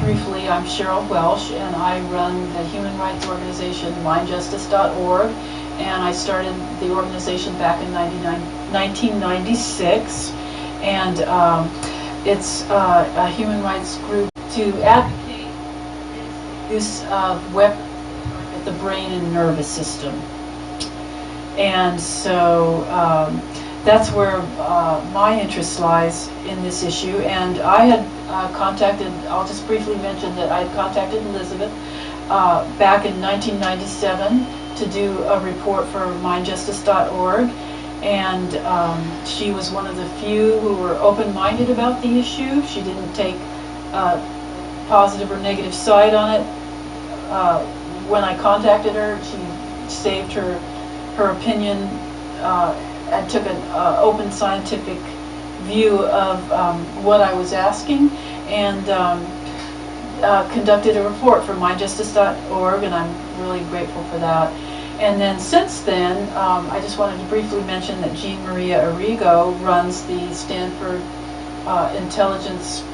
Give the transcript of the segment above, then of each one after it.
briefly, I'm Cheryl Welsh, and I run the human rights organization mindjustice.org, and I started the organization back in 1996, and it's a human rights group to advocate use of weapons at the brain and nervous system. And so that's where my interest lies in this issue. And I had contacted, I'll just briefly mention that I had contacted Elizabeth back in 1997 to do a report for mindjustice.org. And she was one of the few who were open-minded about the issue. She didn't take a positive or negative side on it. When I contacted her, she saved her opinion and took an open scientific view of what I was asking, and conducted a report for mindjustice.org, and I'm really grateful for that. And then since then, I just wanted to briefly mention that Jean Maria Arrigo runs the Stanford Intelligence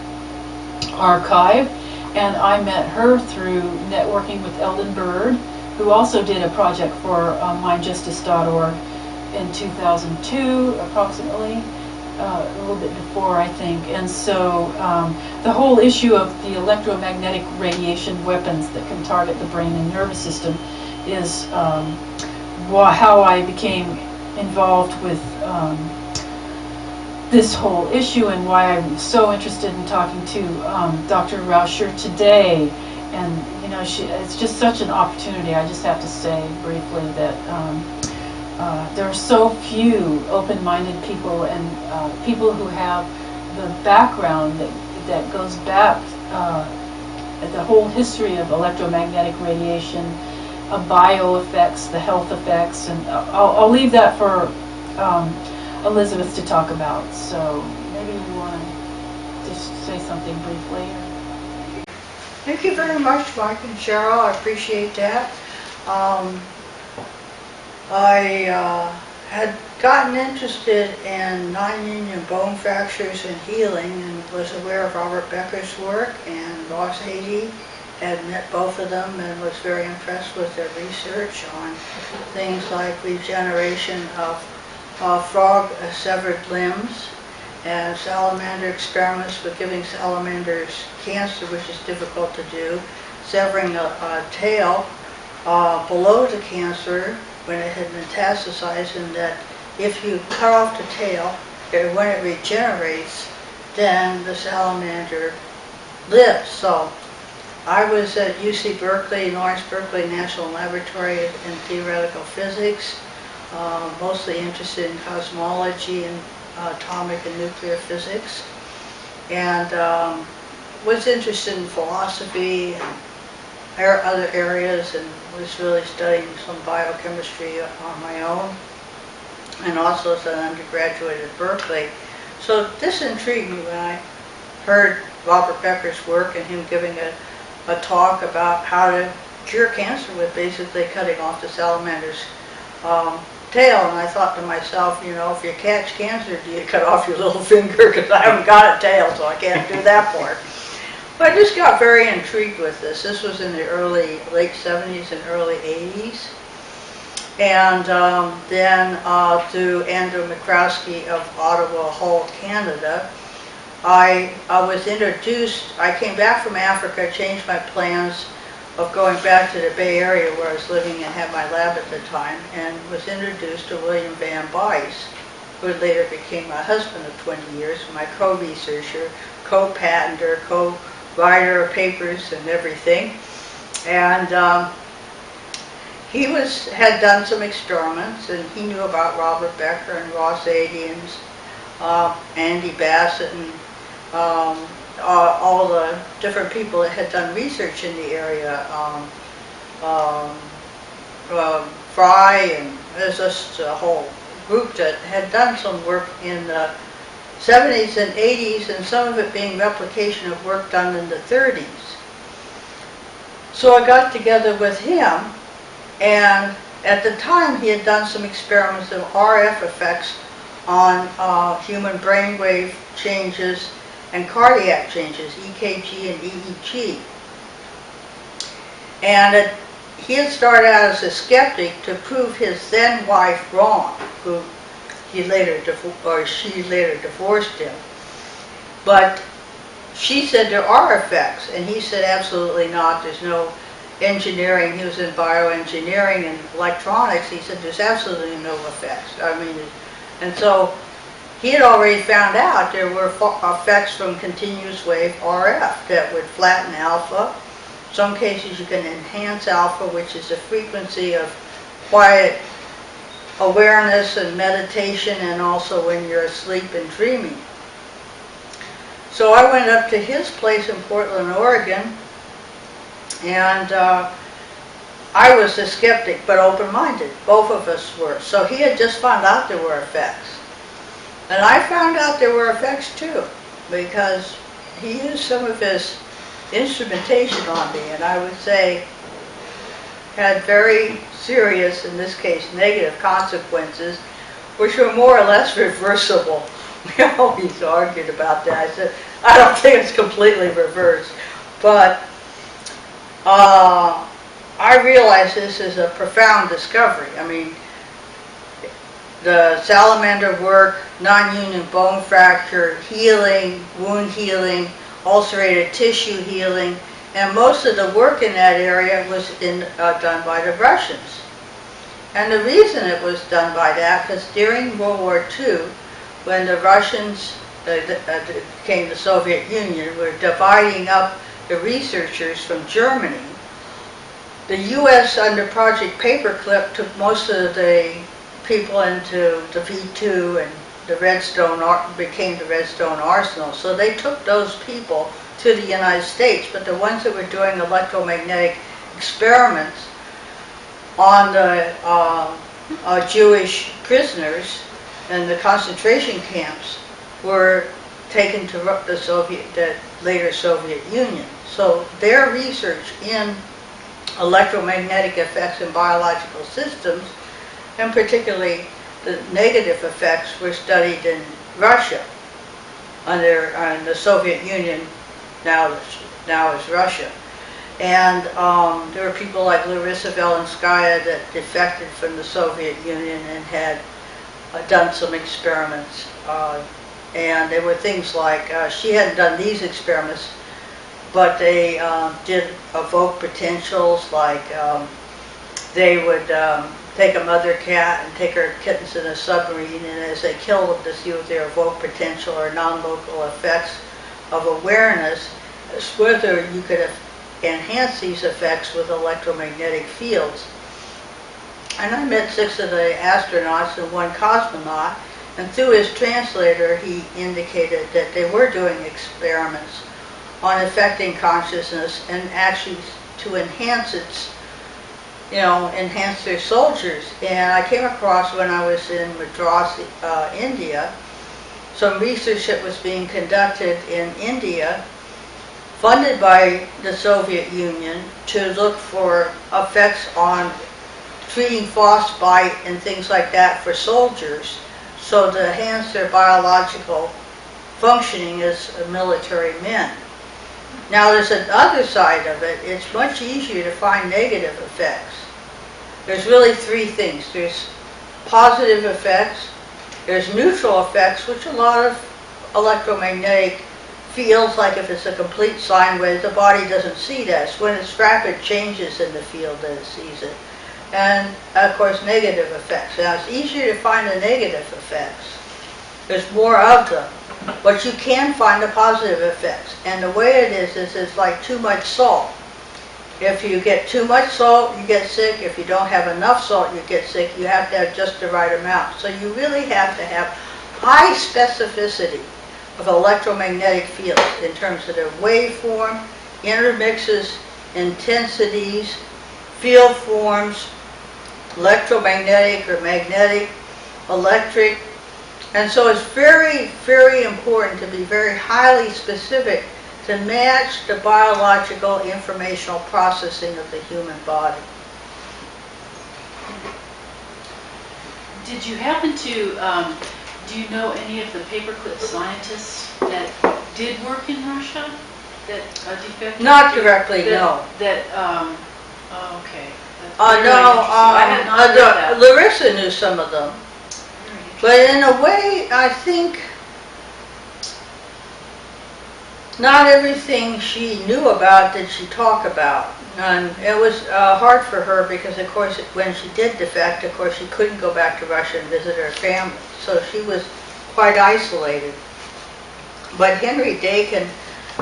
Archive, and I met her through networking with Eldon Bird, who also did a project for mindjustice.org in 2002, approximately, a little bit before, I think. And so the whole issue of the electromagnetic radiation weapons that can target the brain and nervous system is how I became involved with this whole issue, and why I'm so interested in talking to Dr. Rauscher today. And you know, it's just such an opportunity. I just have to say briefly that there are so few open-minded people, and people who have the background that goes back the whole history of electromagnetic radiation, bio effects, the health effects, and I'll leave that for Elizabeth to talk about. So maybe you want to just say something briefly. Thank you very much, Mike and Cheryl. I appreciate that. I had gotten interested in non-union bone fractures and healing, and was aware of Robert Becker's work, and Ross Adey. Had met both of them and was very impressed with their research on things like regeneration of frog severed limbs, and salamander experiments with giving salamanders cancer, which is difficult to do, severing a tail below the cancer when it had metastasized, and that if you cut off the tail, when it regenerates, then the salamander lives. So I was at UC Berkeley, Lawrence Berkeley National Laboratory in theoretical physics, mostly interested in cosmology and atomic and nuclear physics, and was interested in philosophy and other areas, and was really studying some biochemistry on my own, and also as an undergraduate at Berkeley. So this intrigued me when I heard Robert Becker's work and him giving a talk about how to cure cancer with basically cutting off the salamander's tail. And I thought to myself, you know, if you catch cancer, do you cut off your little finger? Because I haven't got a tail, so I can't do that part. But I just got very intrigued with this. This was in the late 70s and early 80s. And then through Andrew McCroskey of Ottawa, Hull, Canada, I was introduced. I came back from Africa, changed my plans of going back to the Bay Area where I was living and had my lab at the time, and was introduced to William Van Bice, who later became my husband of 20 years, my co-researcher, co-patenter, co-writer of papers and everything. And he had done some experiments, and he knew about Robert Becker and Ross Adey and Andy Bassett and all the different people that had done research in the area, Fry, and there's just a whole group that had done some work in the 70s and 80s, and some of it being replication of work done in the 30s. So I got together with him, and at the time he had done some experiments of RF effects on human brainwave changes and cardiac changes, EKG and EEG. And he had started out as a skeptic to prove his then wife wrong, who she later divorced him. But she said there are effects, and he said absolutely not. There's no engineering. He was in bioengineering and electronics. He said there's absolutely no effects. I mean, and so he had already found out there were effects from continuous wave RF that would flatten alpha. In some cases you can enhance alpha, which is the frequency of quiet awareness and meditation, and also when you're asleep and dreaming. So I went up to his place in Portland, Oregon, and I was a skeptic but open-minded. Both of us were. So he had just found out there were effects. And I found out there were effects too, because he used some of his instrumentation on me, and I would say had very serious, in this case, negative consequences, which were more or less reversible. We always argued about that. I said, I don't think it's completely reversed, but I realize this is a profound discovery. I mean, the salamander work, non-union bone fracture, healing, wound healing, ulcerated tissue healing, and most of the work in that area was done by the Russians. And the reason it was done by that, because during World War II, when the Russians became the Soviet Union, were dividing up the researchers from Germany, the U.S. under Project Paperclip took most of the people into the V2, and the Redstone became the Redstone Arsenal. So they took those people to the United States, but the ones that were doing electromagnetic experiments on the Jewish prisoners in the concentration camps were taken to the later Soviet Union. So their research in electromagnetic effects in biological systems, and particularly the negative effects, were studied in Russia under the Soviet Union, now is Russia. And there were people like Larissa Velenskaya that defected from the Soviet Union and had done some experiments. And there were things like, she hadn't done these experiments, but they did evoke potentials, like they would take a mother cat and take her kittens in a submarine, and as they kill them to see what their evoked potential or non-local effects of awareness, is whether you could enhance these effects with electromagnetic fields. And I met 6 of the astronauts and 1 cosmonaut, and through his translator he indicated that they were doing experiments on affecting consciousness and actually to enhance enhance their soldiers. And I came across, when I was in Madras, India, some research that was being conducted in India, funded by the Soviet Union, to look for effects on treating frostbite and things like that for soldiers, so to enhance their biological functioning as military men. Now there's another side of it. It's much easier to find negative effects. There's really 3 things. There's positive effects, there's neutral effects, which a lot of electromagnetic fields, like if it's a complete sine wave, the body doesn't see that. It's when it's rapid changes in the field that it sees it. And of course negative effects. Now it's easier to find the negative effects. There's more of them. But you can find the positive effects. And the way it is it's like too much salt. If you get too much salt, you get sick. If you don't have enough salt, you get sick. You have to have just the right amount. So you really have to have high specificity of electromagnetic fields in terms of their waveform, intermixes, intensities, field forms, electromagnetic or magnetic, electric. And so it's very, very important to be very highly specific to match the biological informational processing of the human body. Did you happen to, do you know any of the paperclip scientists that did work in Russia? That defective? Not directly, no. Oh, okay. That's No, very interesting. I had not read that. Larissa knew some of them. Very interesting. But in a way, I think not everything she knew about did she talk about. And it was hard for her because, of course, when she did defect, of course, she couldn't go back to Russia and visit her family. So she was quite isolated. But Henry Dakin,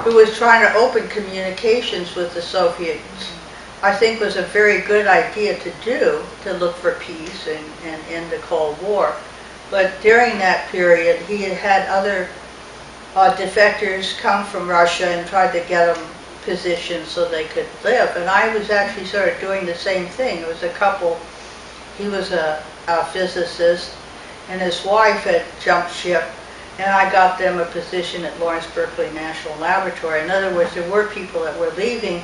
who was trying to open communications with the Soviets, I think was a very good idea to do, to look for peace and end the Cold War. But during that period, he had had other defectors come from Russia and tried to get them positions so they could live. And I was actually sort of doing the same thing. It was a couple, he was a physicist, and his wife had jumped ship, and I got them a position at Lawrence Berkeley National Laboratory. In other words, there were people that were leaving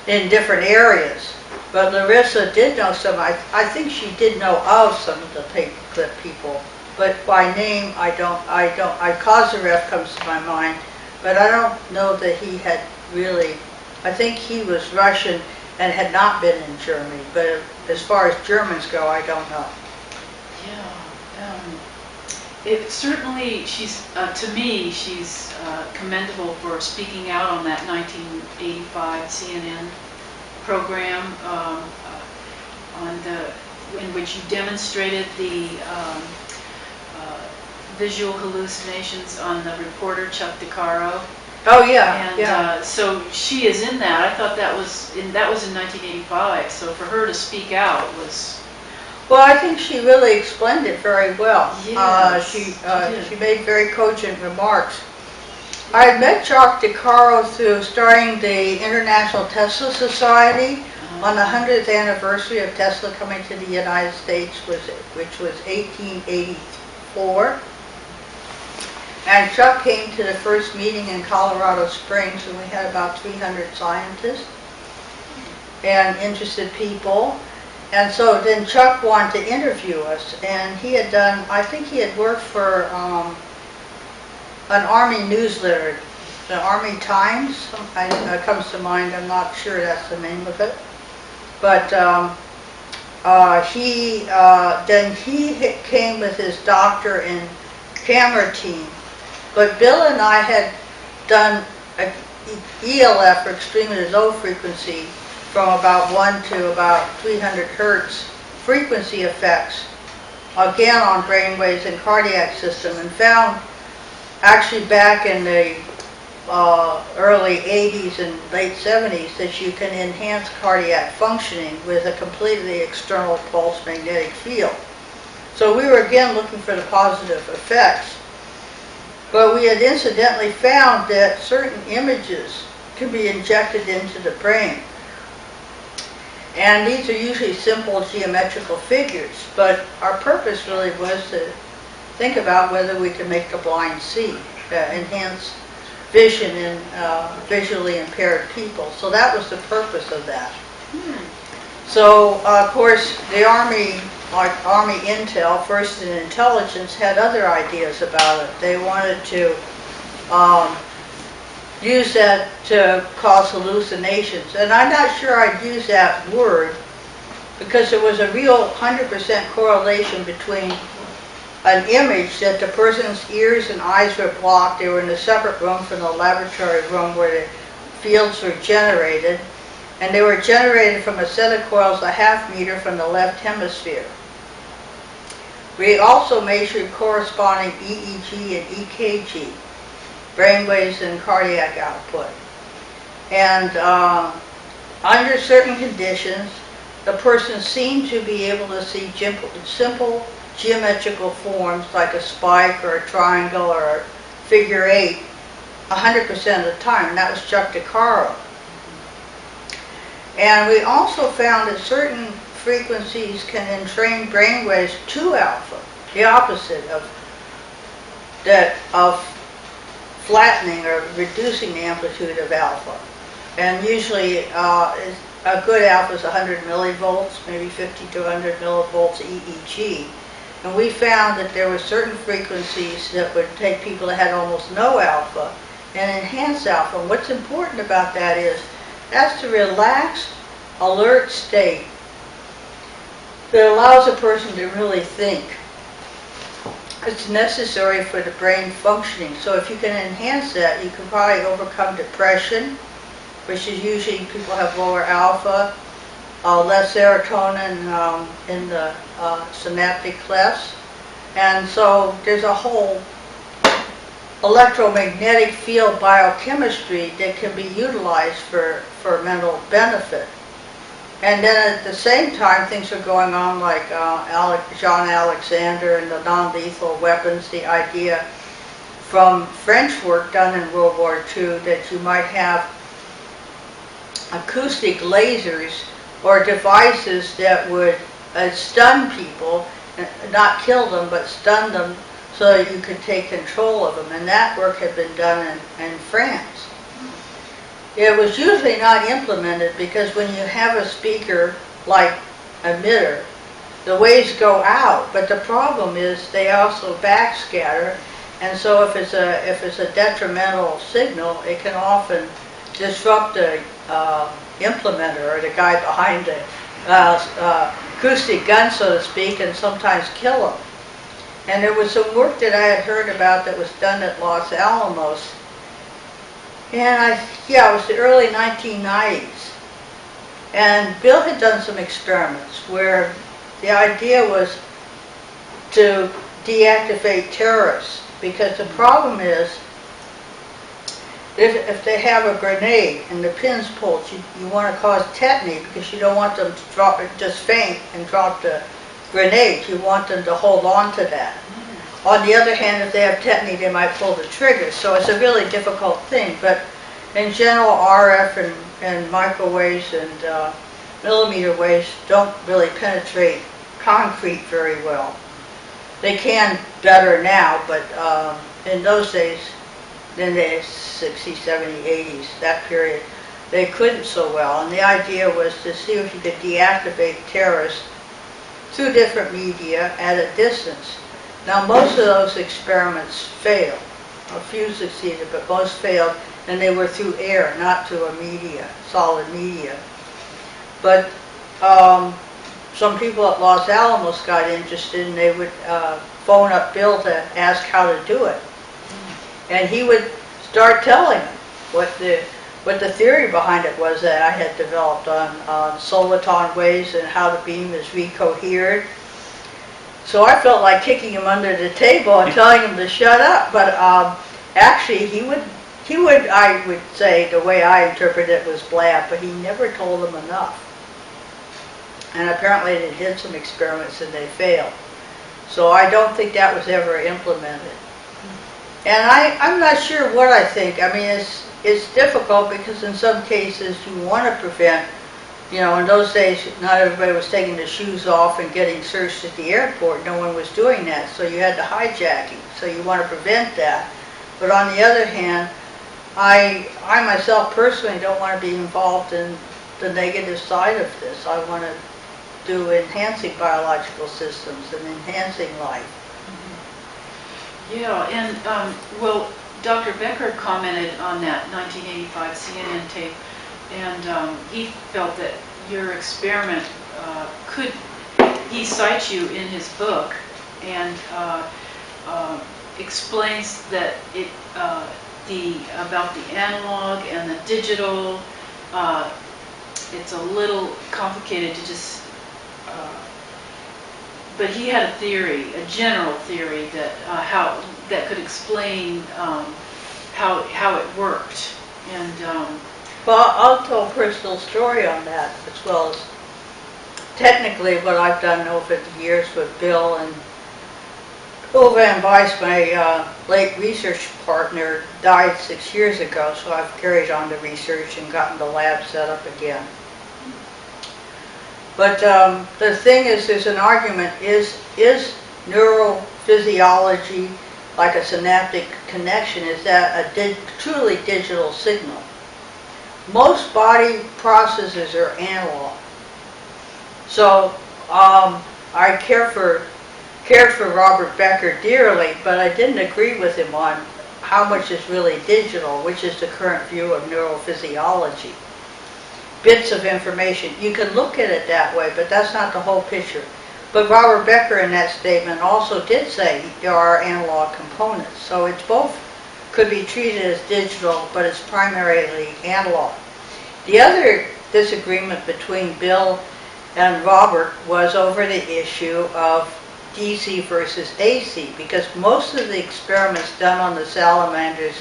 in different areas. But Larissa did know some, I think she did know of some of the paperclip people, but by name Kozyrev comes to my mind, but I don't know that he had really, I think he was Russian and had not been in Germany, but as far as Germans go, I don't know. Yeah, it certainly, to me, she's commendable for speaking out on that 1985 CNN program in which you demonstrated the visual hallucinations on the reporter Chuck DeCaro. Oh yeah, and yeah. So she is in that. I thought that was in 1985. So for her to speak out was. Well, I think she really explained it very well. Yes, she made very cogent remarks. I had met Chuck DeCaro through starting the International Tesla Society on the 100th anniversary of Tesla coming to the United States, which was 1884. And Chuck came to the first meeting in Colorado Springs, and we had about 300 scientists and interested people. And so then Chuck wanted to interview us, and he had done, I think he had worked for an Army newsletter, the Army Times, comes to mind, I'm not sure that's the name of it. But then he came with his doctor and camera team. But Bill and I had done ELF, or extremely low frequency, from about 1 to about 300 hertz frequency effects, again on brainwaves and cardiac system, and found actually back in the early 80s and late 70s that you can enhance cardiac functioning with a completely external pulse magnetic field. So we were again looking for the positive effects. But we had incidentally found that certain images can be injected into the brain. And these are usually simple geometrical figures, but our purpose really was to think about whether we could make the blind see, enhance vision in visually impaired people. So that was the purpose of that. So, of course, the Army, like Army Intel, First in Intelligence, had other ideas about it. They wanted to use that to cause hallucinations. And I'm not sure I'd use that word, because there was a real 100% correlation between an image that the person's ears and eyes were blocked. They were in a separate room from the laboratory room where the fields were generated. And they were generated from a set of coils a half meter from the left hemisphere. We also measured corresponding EEG and EKG, brainwaves and cardiac output. And under certain conditions, the person seemed to be able to see simple geometrical forms like a spike or a triangle or a figure 8 100% of the time, and that was Chuck DeCaro. And we also found that certain frequencies can entrain brainwaves to alpha, the opposite of flattening or reducing the amplitude of alpha. And usually a good alpha is 100 millivolts, maybe 50 to 100 millivolts EEG. And we found that there were certain frequencies that would take people that had almost no alpha and enhance alpha. And what's important about that is that's a relaxed, alert state that allows a person to really think. It's necessary for the brain functioning. So if you can enhance that, you can probably overcome depression, which is usually people have lower alpha, less serotonin in the synaptic clefts. And so there's a whole electromagnetic field biochemistry that can be utilized for mental benefit. And then at the same time, things are going on like John Alexander and the non-lethal weapons, the idea from French work done in World War II that you might have acoustic lasers or devices that would stun people, not kill them, but stun them so that you could take control of them. And that work had been done in France. It was usually not implemented because when you have a speaker like emitter, the waves go out, but the problem is they also backscatter, and so if it's a detrimental signal, it can often disrupt the implementer or the guy behind the acoustic gun, so to speak, and sometimes kill him. And there was some work that I had heard about that was done at Los Alamos. And it was the early 1990s. And Bill had done some experiments where the idea was to deactivate terrorists, because the problem is if they have a grenade and the pin's pulled, you want to cause tetany because you don't want them to just faint and drop the grenade. You want them to hold on to that. On the other hand, if they have tetany, they might pull the trigger. So it's a really difficult thing. But in general, RF and microwaves and millimeter waves don't really penetrate concrete very well. They can better now, but in those days, in the 60s, 70s, 80s, that period, they couldn't so well. And the idea was to see if you could deactivate terrorists through different media at a distance. Now, most of those experiments failed. A few succeeded, but most failed, and they were through air, not through a media, solid media. But some people at Los Alamos got interested, and they would phone up Bill to ask how to do it. And he would start telling them what the theory behind it was that I had developed on soliton waves and how the beam is recohered. So I felt like kicking him under the table and telling him to shut up. But actually, he would, I would say, the way I interpret it was blab, but he never told them enough. And apparently they did some experiments and they failed. So I don't think that was ever implemented. And I'm not sure what I think. I mean, it's difficult because in some cases you want to prevent, in those days not everybody was taking their shoes off and getting searched at the airport. No one was doing that. So you had the hijacking. So you want to prevent that. But on the other hand, I myself personally don't want to be involved in the negative side of this. I want to do enhancing biological systems and enhancing life. Yeah, and well, Dr. Becker commented on that 1985 CNN tape, and he felt that your experiment he cites you in his book and explains that about the analog and the digital. It's a little complicated to just. But he had a theory, a general theory that that could explain how it worked. And well, I'll tell a personal story on that, as well as technically what I've done over the years with Bill and Bill Van Weiss, my late research partner, died 6 years ago, so I've carried on the research and gotten the lab set up again. But the thing is, there's an argument, is neurophysiology like a synaptic connection? Is that a truly digital signal? Most body processes are analog. So I care for cared for Robert Becker dearly, but I didn't agree with him on how much is really digital, which is the current view of neurophysiology. Bits of information. You can look at it that way, but that's not the whole picture. But Robert Becker in that statement also did say there are analog components. So it's both, could be treated as digital, but it's primarily analog. The other disagreement between Bill and Robert was over the issue of DC versus AC, because most of the experiments done on the salamanders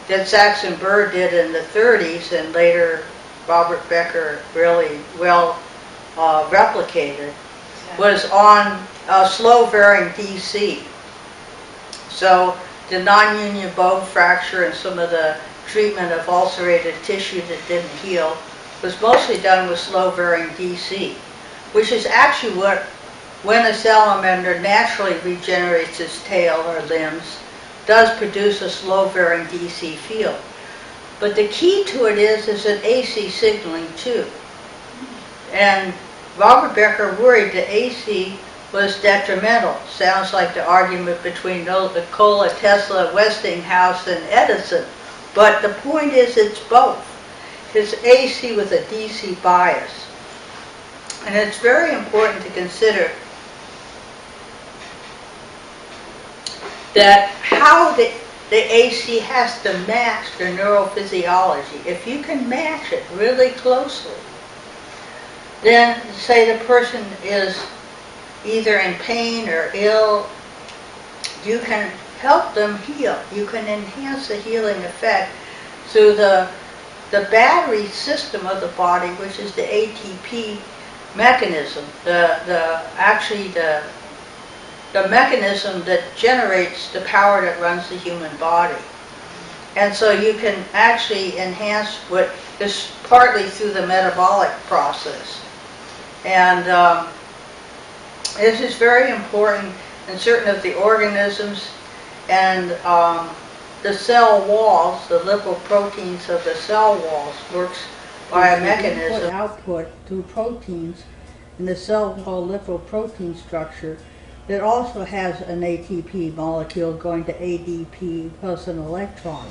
that Saxon Bird did in the 30s and later Robert Becker really well replicated was on slow varying DC. So the non-union bone fracture and some of the treatment of ulcerated tissue that didn't heal was mostly done with slow varying DC, which is actually what, when a salamander naturally regenerates its tail or limbs, does produce a slow varying DC field. But the key to it is an AC signaling too. And Robert Becker worried that AC was detrimental. Sounds like the argument between Nikola Tesla, Westinghouse, and Edison. But the point is it's both. It's AC with a DC bias. And it's very important to consider that how the AC has to match the neurophysiology. If you can match it really closely, then say the person is either in pain or ill, you can help them heal. You can enhance the healing effect through the battery system of the body, which is the ATP mechanism, the mechanism that generates the power that runs the human body. And so you can actually enhance what is partly through the metabolic process. And this is very important in certain of the organisms, and the cell walls, the lipoproteins of the cell walls, works by a mechanism. Output through proteins in the cell wall lipoprotein structure that also has an ATP molecule going to ADP plus an electron.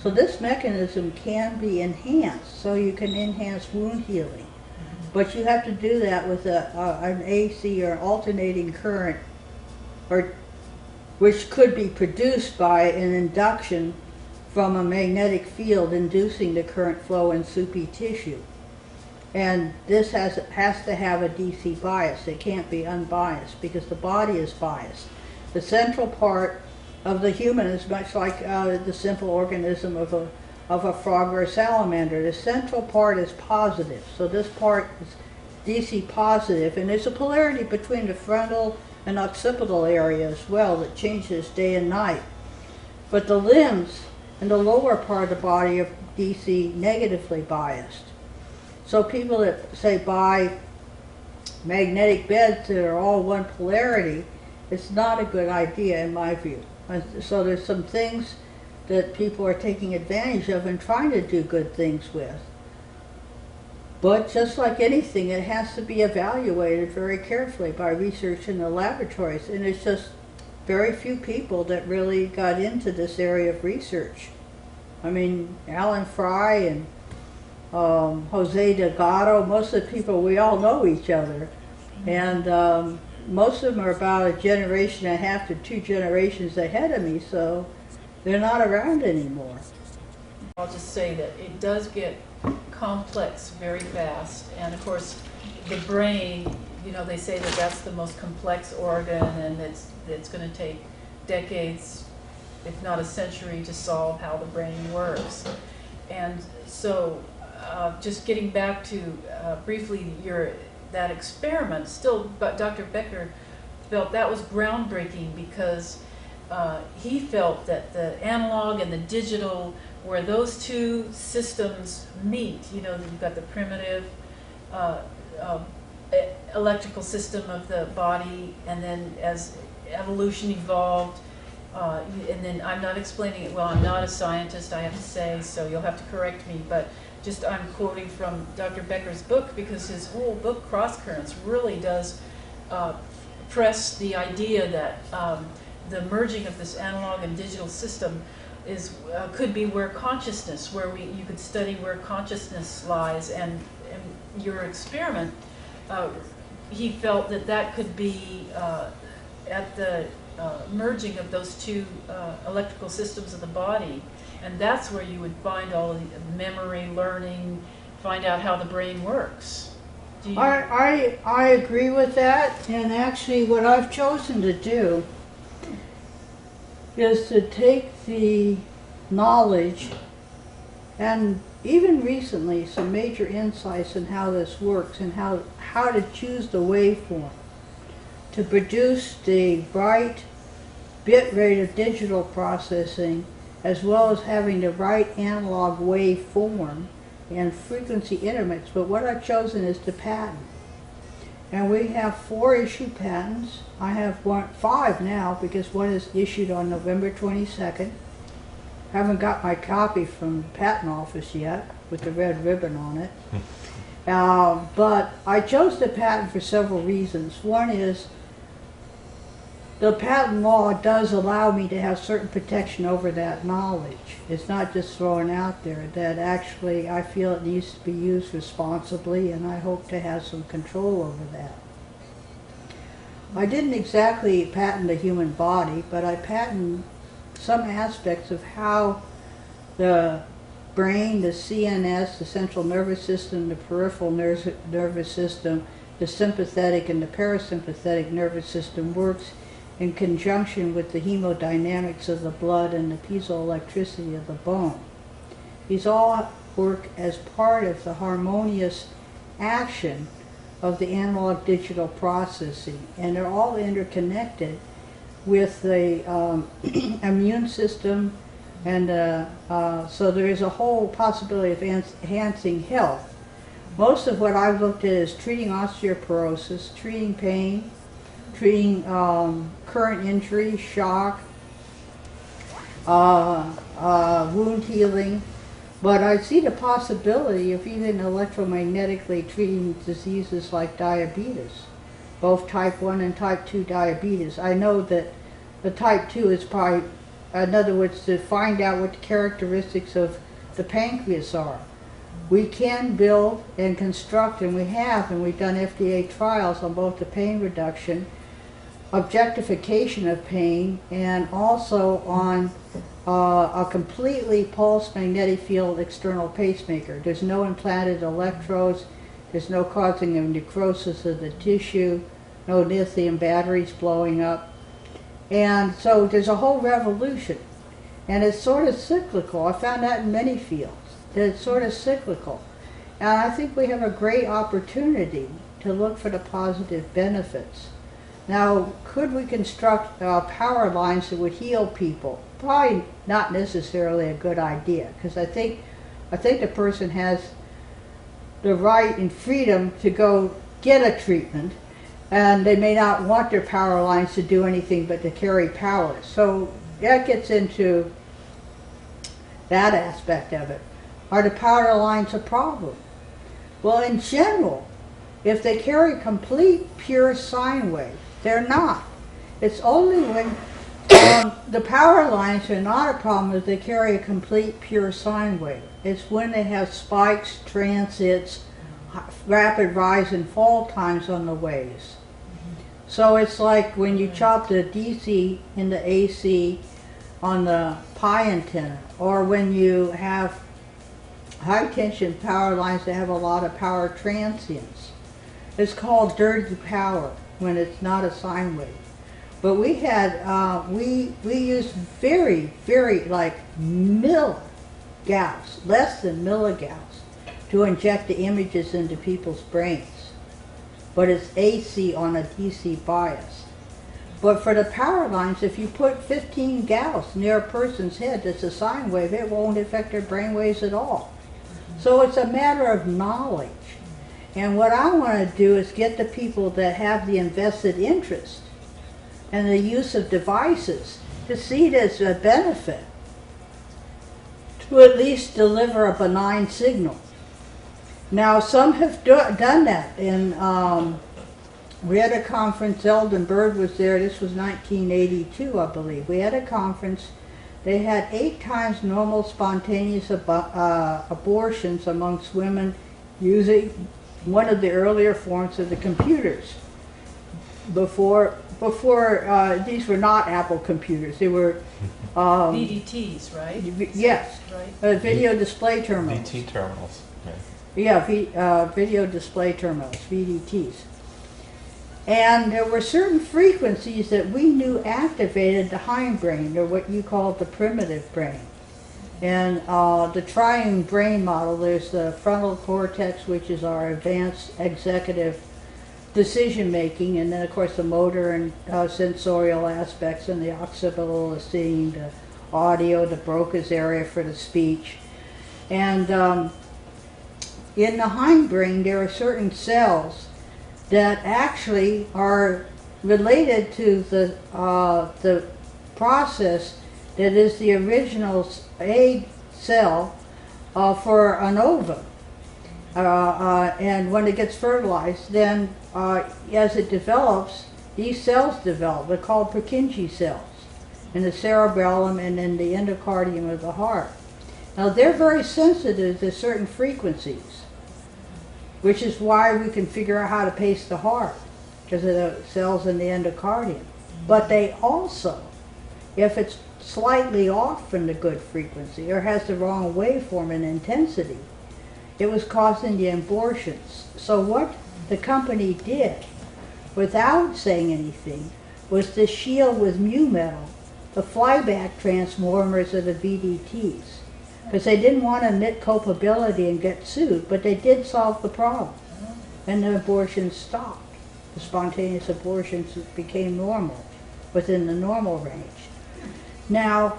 So this mechanism can be enhanced, so you can enhance wound healing. But you have to do that with an AC or alternating current, which could be produced by an induction from a magnetic field inducing the current flow in soupy tissue. And this has to have a DC bias. It can't be unbiased because the body is biased. The central part of the human is much like the simple organism of a frog or a salamander. The central part is positive. So this part is DC positive, and there's a polarity between the frontal and occipital area as well that changes day and night. But the limbs and the lower part of the body are DC negatively biased. So people that say buy magnetic beds that are all one polarity, it's not a good idea in my view. So there's some things that people are taking advantage of and trying to do good things with. But just like anything, it has to be evaluated very carefully by research in the laboratories. And it's just very few people that really got into this area of research. I mean, Alan Fry and Jose Delgado, most of the people, we all know each other. And most of them are about a generation and a half to 2 generations ahead of me, so they're not around anymore. I'll just say that it does get complex very fast, and of course the brain, they say that that's the most complex organ, and it's going to take decades, if not a century, to solve how the brain works. And so just getting back to briefly that experiment, but Dr. Becker felt that was groundbreaking because he felt that the analog and the digital, where those two systems meet, you've got the primitive electrical system of the body, and then as evolution evolved, and then I'm not explaining it well, I'm not a scientist, I have to say, so you'll have to correct me, but just I'm quoting from Dr. Becker's book, because his whole book, Cross Currents, really does press the idea that the merging of this analog and digital system is could be where consciousness, where you could study where consciousness lies, and your experiment, he felt that that could be at the merging of those two electrical systems of the body, and that's where you would find all the memory, learning, find out how the brain works. I agree with that, and actually what I've chosen to do is to take the knowledge and even recently some major insights in how this works and how to choose the waveform to produce the right bit rate of digital processing, as well as having the right analog waveform and frequency intermix. But what I've chosen is to patent. And we have 4 issued patents. I have 5 now because one is issued on November 22nd. Haven't got my copy from the patent office yet with the red ribbon on it. But I chose the patent for several reasons. One is the patent law does allow me to have certain protection over that knowledge. It's not just thrown out there, that actually I feel it needs to be used responsibly, and I hope to have some control over that. I didn't exactly patent the human body, but I patented some aspects of how the brain, the CNS, the central nervous system, the peripheral nervous system, the sympathetic and the parasympathetic nervous system works in conjunction with the hemodynamics of the blood and the piezoelectricity of the bone. These all work as part of the harmonious action of the analog digital processing, and they're all interconnected with the immune system, and so there is a whole possibility of enhancing health. Most of what I've looked at is treating osteoporosis, treating pain, treating current injury, shock, wound healing, but I see the possibility of even electromagnetically treating diseases like diabetes, both type 1 and type 2 diabetes. I know that the type 2 is probably, in other words, to find out what the characteristics of the pancreas are. We can build and construct, and we have, and we've done FDA trials on both the pain reduction, objectification of pain, and also on a completely pulsed magnetic field external pacemaker. There's no implanted electrodes, there's no causing of necrosis of the tissue, no lithium batteries blowing up. And so there's a whole revolution. And it's sort of cyclical. I found that in many fields, that it's sort of cyclical. And I think we have a great opportunity to look for the positive benefits. Now, could we construct power lines that would heal people? Probably not necessarily a good idea, because I think the person has the right and freedom to go get a treatment, and they may not want their power lines to do anything but to carry power. So that gets into that aspect of it. Are the power lines a problem? Well, in general, if they carry complete pure sine wave, they're not. It's only when the power lines are not a problem if they carry a complete pure sine wave. It's when they have spikes, transits, rapid rise and fall times on the waves. So it's like when you chop the DC into AC on the pi antenna, or when you have high tension power lines that have a lot of power transients. It's called dirty power when it's not a sine wave. But we had, we used very, very like milligauss, less than milligauss, to inject the images into people's brains. But it's AC on a DC bias. But for the power lines, if you put 15 Gauss near a person's head that's a sine wave, it won't affect their brain waves at all. So it's a matter of knowledge. And what I want to do is get the people that have the invested interest and the use of devices to see it as a benefit, to at least deliver a benign signal. Now, some have done that in We had a conference, Eldon Bird was there, this was 1982, I believe. We had a conference. They had 8 times normal spontaneous abortions amongst women using one of the earlier forms of the computers. Before these were not Apple computers, they were VDTs, right? Yes, Right. video display terminals. VT terminals. Yeah, video display terminals, VDTs. And there were certain frequencies that we knew activated the hindbrain, or what you call the primitive brain. And the triune brain model, there's the frontal cortex, which is our advanced executive decision making, and then of course the motor and sensorial aspects, and the occipital, the seeing, the audio, the Broca's area for the speech. And in the hindbrain there are certain cells that actually are related to the process that is the original egg cell for an ovum. And when it gets fertilized, then as it develops, these cells develop. They're called Purkinje cells in the cerebellum and in the endocardium of the heart. Now they're very sensitive to certain frequencies, which is why we can figure out how to pace the heart, because of the cells in the endocardium. But they also, if it's slightly off from the good frequency or has the wrong waveform and intensity, it was causing the abortions. So what the company did, without saying anything, was to shield with mu metal the flyback transformers of the VDTs, because they didn't want to admit culpability and get sued, but they did solve the problem. And the abortions stopped. The spontaneous abortions became normal, within the normal range. Now,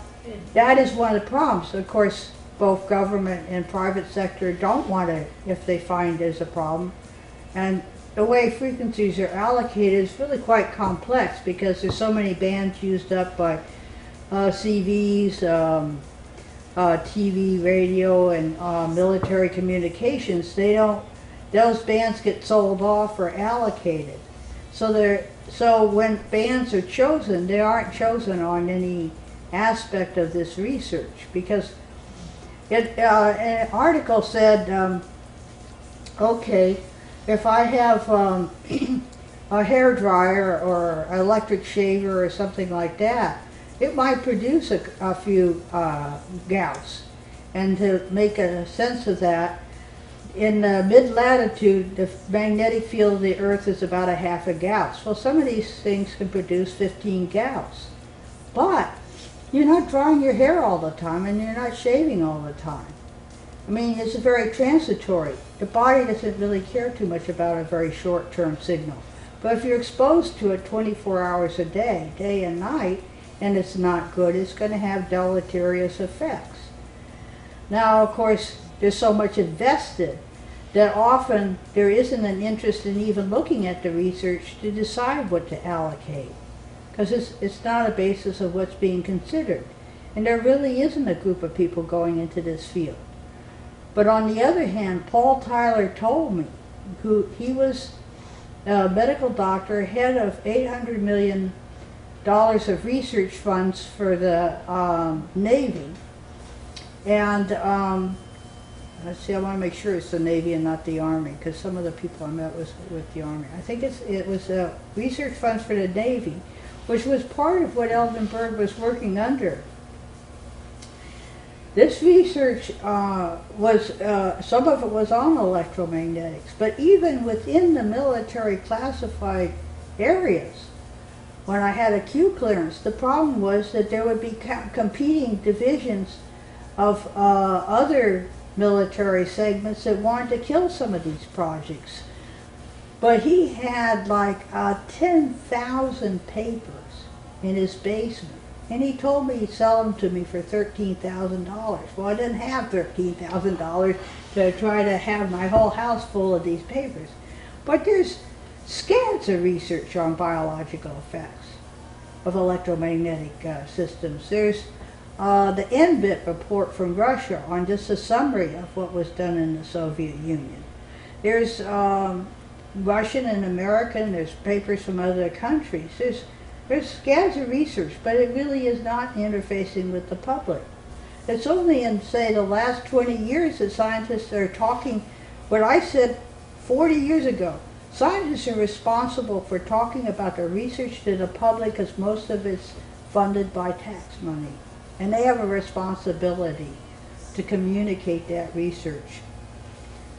that is one of the problems. Of course, both government and private sector don't want to, if they find there's a problem. And the way frequencies are allocated is really quite complex, because there's so many bands used up by CVs, TV, radio, and military communications. Those bands get sold off or allocated. So when bands are chosen, they aren't chosen on any aspect of this research, because an article said, okay, if I have a hair dryer or electric shaver or something like that, it might produce a few gauss. And to make a sense of that, in the mid-latitude, the magnetic field of the Earth is about a half a gauss. Well, some of these things can produce 15 gauss. But you're not drying your hair all the time, and you're not shaving all the time. I mean, it's very transitory. The body doesn't really care too much about a very short-term signal. But if you're exposed to it 24 hours a day, day and night, and it's not good, it's going to have deleterious effects. Now, of course, there's so much invested that often there isn't an interest in even looking at the research to decide what to allocate, because it's not a basis of what's being considered. And there really isn't a group of people going into this field. But on the other hand, Paul Tyler told me, he was a medical doctor, head of $800 million of research funds for the Navy. And let's see, I want to make sure it's the Navy and not the Army, because some of the people I met was with the Army. I think it was research funds for the Navy, which was part of what Eldon Bird was working under. This research was, some of it was on electromagnetics, but even within the military classified areas, when I had a Q clearance, the problem was that there would be competing divisions of other military segments that wanted to kill some of these projects. But he had like 10,000 papers in his basement. And he told me he'd sell them to me for $13,000. Well, I didn't have $13,000 to try to have my whole house full of these papers. But there's scans of research on biological effects of electromagnetic systems. There's the NBIT report from Russia on just a summary of what was done in the Soviet Union. There's Russian and American, there's papers from other countries. There's scans of research, but it really is not interfacing with the public. It's only in, say, the last 20 years that scientists are talking what I said 40 years ago. Scientists are responsible for talking about the research to the public because most of it's funded by tax money. And they have a responsibility to communicate that research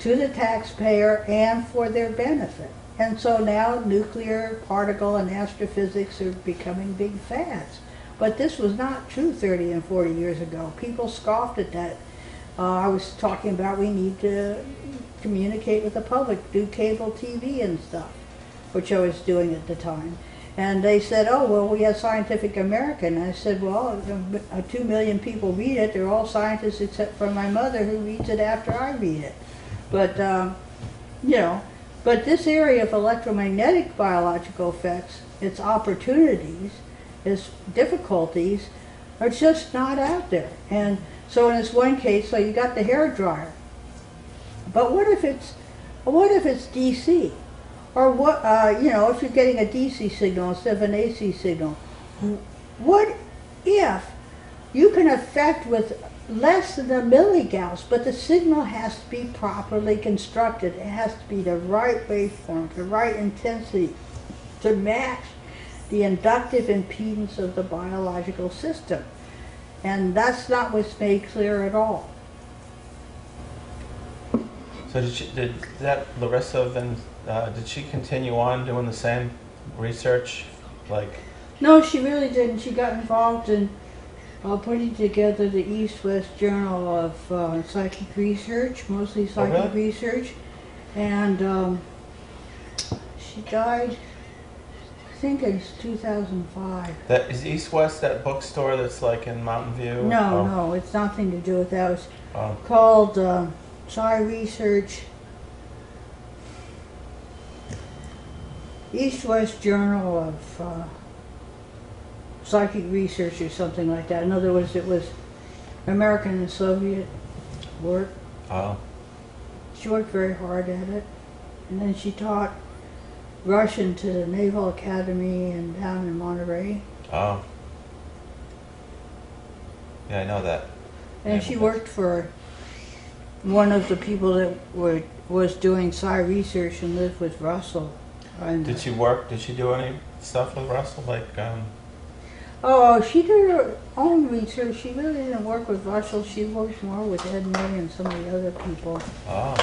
to the taxpayer and for their benefit. And so now nuclear, particle, and astrophysics are becoming big fads. But this was not true 30 and 40 years ago. People scoffed at that. I was talking about we need to communicate with the public, do cable TV and stuff, which I was doing at the time. And they said, oh, well, we have Scientific American. And I said, well, 2 million people read it. They're all scientists except for my mother who reads it after I read it. But, you know, but this area of electromagnetic biological effects, its opportunities, its difficulties, are just not out there. And so in this one case, so you got the hair dryer. But what if it's DC? Or what, you know, if you're getting a DC signal instead of an AC signal, what if you can affect with less than a milligauss, but the signal has to be properly constructed. It has to be the right waveform, the right intensity to match the inductive impedance of the biological system. And that's not what's made clear at all. So did Larissa then, did she continue on doing the same research? Like? No, she really didn't. She got involved in putting together the East-West Journal of Psychic Research, mostly psychic research. And she died, I think it's 2005. That is East-West, that bookstore that's like in Mountain View? No, no, it's nothing to do with that. It was called Psy Research, East-West Journal of Psychic Research or something like that. In other words, it was American and Soviet work. Oh. She worked very hard at it. And then she taught Russian to the Naval Academy and down in Monterey. Oh. Yeah, I know that. And she worked for one of the people that was doing Psy Research and lived with Russell. Did she do any stuff with Russell? Like, Oh, she did her own research. She really didn't work with Russell. She worked more with Ed May and some of the other people. Oh.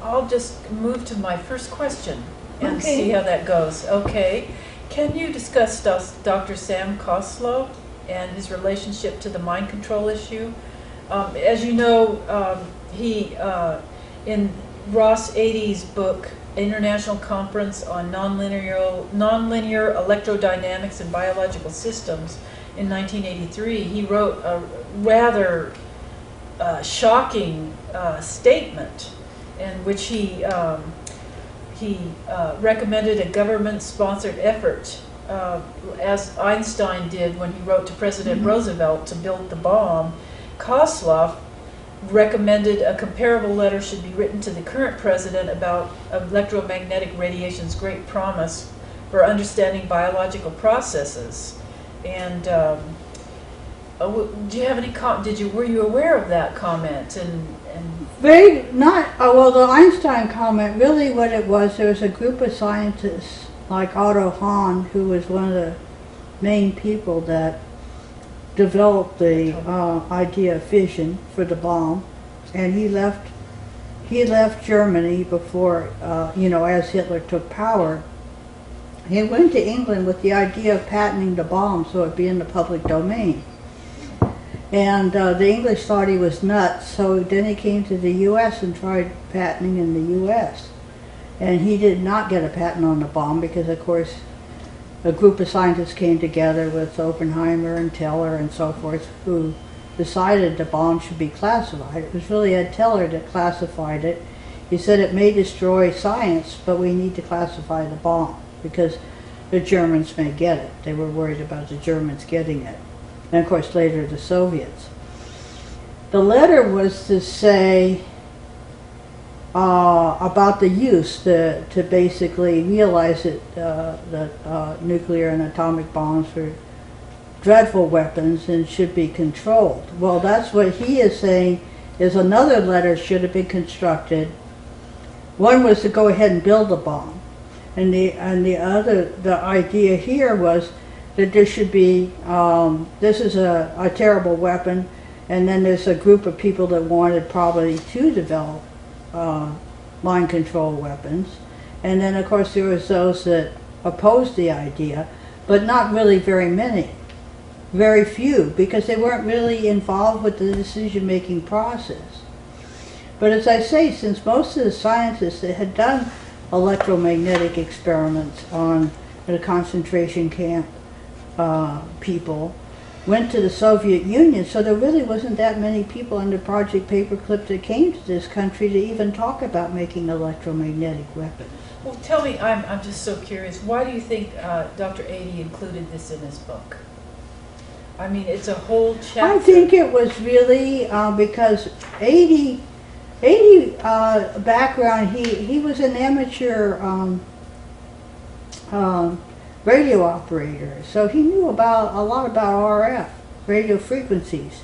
I'll just move to my first question and see how that goes. Okay. Can you discuss Dr. Sam Koslow and his relationship to the mind control issue? As you know, he, in Ross 80's book, International Conference on Nonlinear Electrodynamics and Biological Systems in 1983, he wrote a rather shocking statement in which he recommended a government-sponsored effort, as Einstein did when he wrote to President Roosevelt to build the bomb. Koslow recommended a comparable letter should be written to the current president about electromagnetic radiation's great promise for understanding biological processes. And do you have any were you aware of that comment? Very not. Well, the Einstein comment, really what it was, there was a group of scientists like Otto Hahn, who was one of the main people that developed the idea of fission for the bomb, and he left Germany before, as Hitler took power. He went to England with the idea of patenting the bomb so it'd be in the public domain. And the English thought he was nuts, so then he came to the U.S. and tried patenting in the U.S. And he did not get a patent on the bomb because, of course, a group of scientists came together with Oppenheimer and Teller and so forth, who decided the bomb should be classified. It was really Ed Teller that classified it. He said it may destroy science, but we need to classify the bomb because the Germans may get it. They were worried about the Germans getting it. And of course later the Soviets. The letter was to say, about the use to basically realize that nuclear and atomic bombs were dreadful weapons and should be controlled. Well, that's what he is saying, is another letter should have been constructed. One was to go ahead and build a bomb, and the idea here was that there should be, this is a terrible weapon, and then there's a group of people that wanted probably to develop mind control weapons, and then of course there was those that opposed the idea, but not really very many. Very few, because they weren't really involved with the decision-making process. But as I say, since most of the scientists that had done electromagnetic experiments on the concentration camp people went to the Soviet Union, so there really wasn't that many people under Project Paperclip that came to this country to even talk about making electromagnetic weapons. Well, tell me, I'm just so curious, why do you think Dr. Adie included this in his book? I mean, it's a whole chapter. I think it was really because Adie background, he was an amateur radio operator, so he knew a lot about RF, radio frequencies.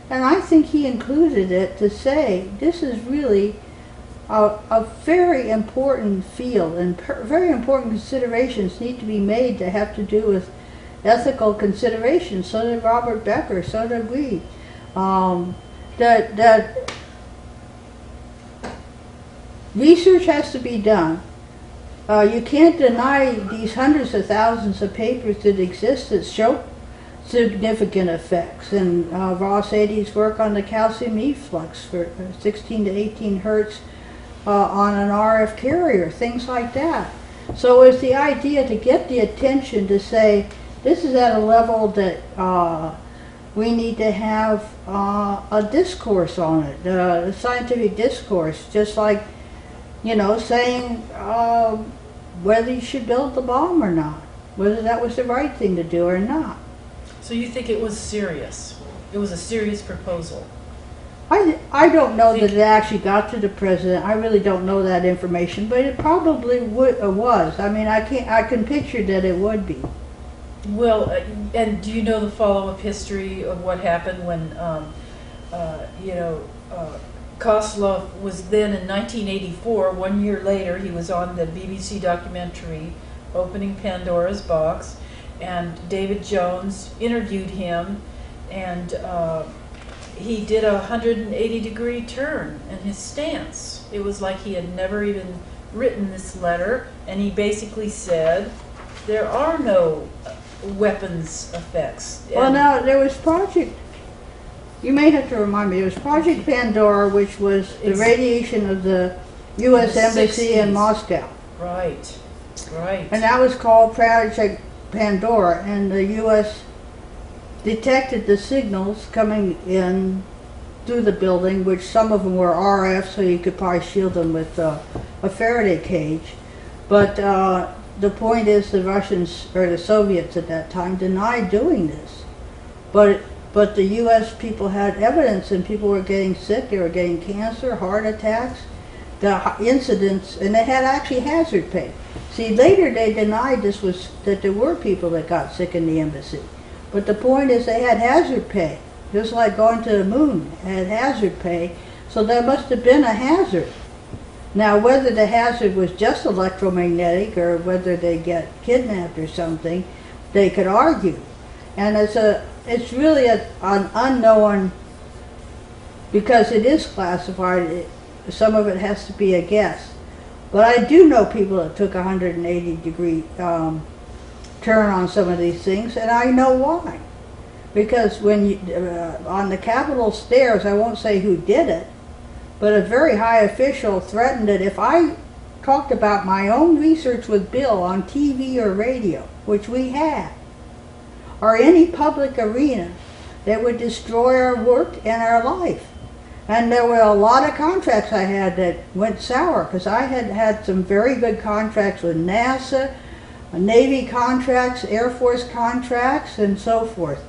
And I think he included it to say this is really a very important field, and very important considerations need to be made that have to do with ethical considerations. So did Robert Becker, so did we. That research has to be done. You can't deny these hundreds of thousands of papers that exist that show significant effects. And Ross Adie's work on the calcium efflux for 16 to 18 hertz on an RF carrier, things like that. So it's the idea to get the attention to say, this is at a level that we need to have a discourse on it, a scientific discourse, just like, you know, saying whether you should build the bomb or not, whether that was the right thing to do or not. So you think it was serious? It was a serious proposal? I don't know that it actually got to the president. I really don't know that information, but it probably was. I mean, I can picture that it would be. Well, and do you know the follow-up history of what happened when, Kozlov was then in 1984, 1 year later, he was on the BBC documentary Opening Pandora's Box, and David Jones interviewed him, and he did a 180-degree turn in his stance. It was like he had never even written this letter, and he basically said, there are no weapons effects. Well, now, there was Project, you may have to remind me, there was Project Pandora, which was the radiation of the U.S. Embassy in Moscow. Right, right. And that was called Project Pandora, and the U.S. detected the signals coming in through the building, which some of them were RF, so you could probably shield them with a Faraday cage. But the point is, the Russians, or the Soviets at that time, denied doing this. But the U.S. people had evidence, and people were getting sick, they were getting cancer, heart attacks, the incidents, and they had actually hazard pay. See, later they denied that there were people that got sick in the embassy. But the point is they had hazard pay, just like going to the moon had hazard pay, so there must have been a hazard. Now, whether the hazard was just electromagnetic or whether they get kidnapped or something, they could argue. And it's really an unknown, because it is classified, some of it has to be a guess. But I do know people that took a 180-degree turn on some of these things, and I know why. Because when you, on the Capitol stairs, I won't say who did it, but a very high official threatened that if I talked about my own research with Bill on TV or radio, which we had, or any public arena, that would destroy our work and our life. And there were a lot of contracts I had that went sour, because I had had some very good contracts with NASA, Navy contracts, Air Force contracts, and so forth.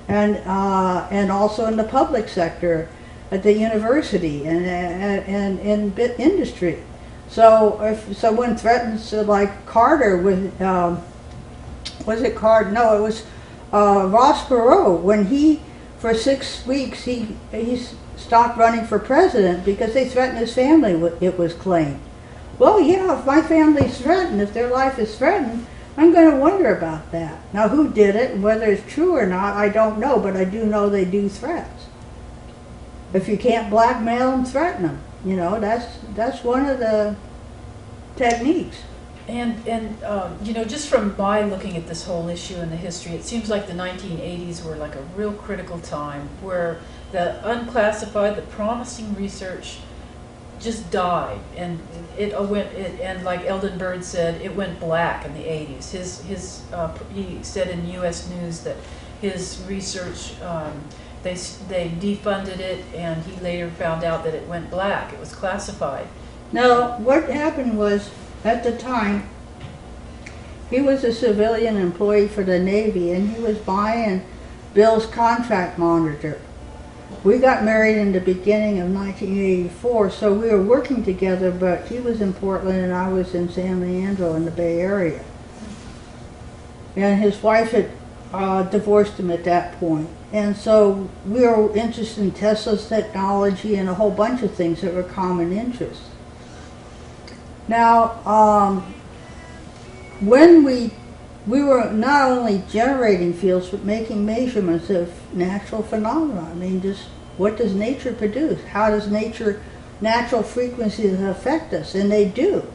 And also in the public sector, at the university and in industry. So if someone threatens, like Carter with, was it Carter? No, it was Ross Perot. When he, for 6 weeks, he stopped running for president because they threatened his family, it was claimed. Well, yeah, if my family's threatened, if their life is threatened, I'm going to wonder about that. Now, who did it and whether it's true or not, I don't know, but I do know they do threats. If you can't blackmail them, threaten them. You know, that's one of the techniques. And you know, just from my looking at this whole issue and the history, it seems like the 1980s were like a real critical time where the unclassified, the promising research just died, and and like Eldon Bird said, it went black in the 80s. He said in U.S. News that his research, they defunded it, and he later found out that it went black. It was classified. Now, what happened was, at the time, he was a civilian employee for the Navy, and he was buying Bill's contract monitor. We got married in the beginning of 1984, so we were working together, but he was in Portland and I was in San Leandro in the Bay Area. And his wife had divorced him at that point. And so we were interested in Tesla's technology and a whole bunch of things that were common interests. Now, when we were not only generating fields, but making measurements of natural phenomena. I mean, just what does nature produce? How does natural frequencies affect us? And they do.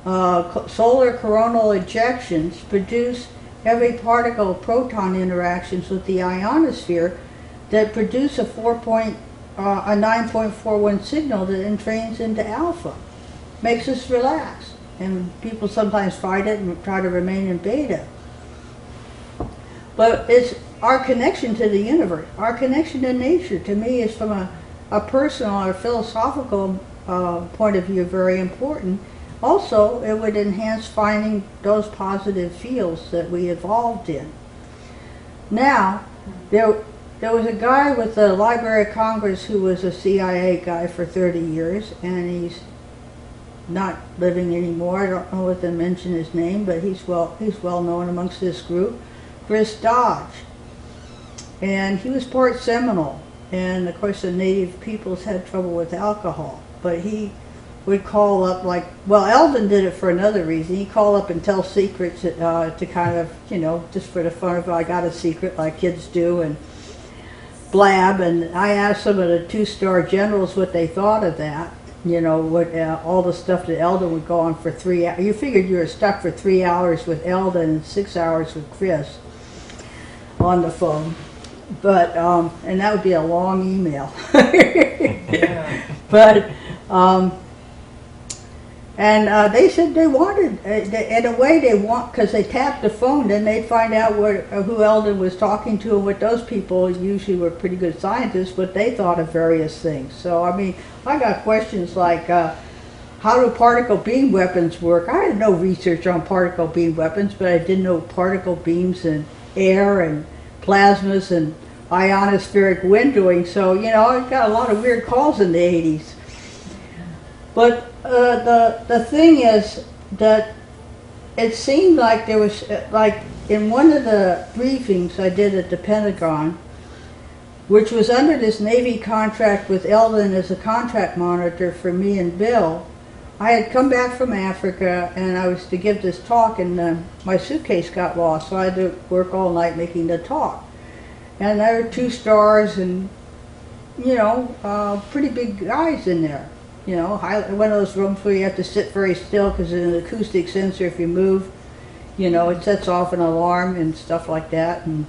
Solar coronal ejections produce heavy particle proton interactions with the ionosphere that produce a 9.41 signal that then trains into alpha. Makes us relax. And people sometimes fight it and try to remain in beta. But it's our connection to the universe, our connection to nature, to me, is from a personal or philosophical point of view very important. Also, it would enhance finding those positive fields that we evolved in. Now, there was a guy with the Library of Congress who was a CIA guy for 30 years, and he's not living anymore. I don't know what to mention his name, but he's well known amongst this group. Chris Dodge. And he was part Seminole. And of course the native peoples had trouble with alcohol. But he would call up, like, well, Eldon did it for another reason. He'd call up and tell secrets to kind of, you know, just for the fun of it. I got a secret like kids do, and blab. And I asked some of the two-star generals what they thought of that. You know, what all the stuff that Eldon would go on for 3 hours. You figured you were stuck for 3 hours with Eldon and 6 hours with Chris on the phone. But, and that would be a long email. Yeah. But, and they said they wanted, in a way they want, because they tapped the phone, then they'd find out who Eldon was talking to and what those people usually were pretty good scientists, what they thought of various things. So, I mean, I got questions like, how do particle beam weapons work? I had no research on particle beam weapons, but I did know particle beams and air and plasmas and ionospheric windowing. So, you know, I got a lot of weird calls in the 80s. But the thing is that it seemed like there was, like in one of the briefings I did at the Pentagon, which was under this Navy contract with Eldon as a contract monitor for me and Bill, I had come back from Africa and I was to give this talk, and my suitcase got lost, so I had to work all night making the talk. And there were 2 stars and, you know, pretty big guys in there. You know, one of those rooms where you have to sit very still because there's an acoustic sensor. If you move, you know, it sets off an alarm and stuff like that. And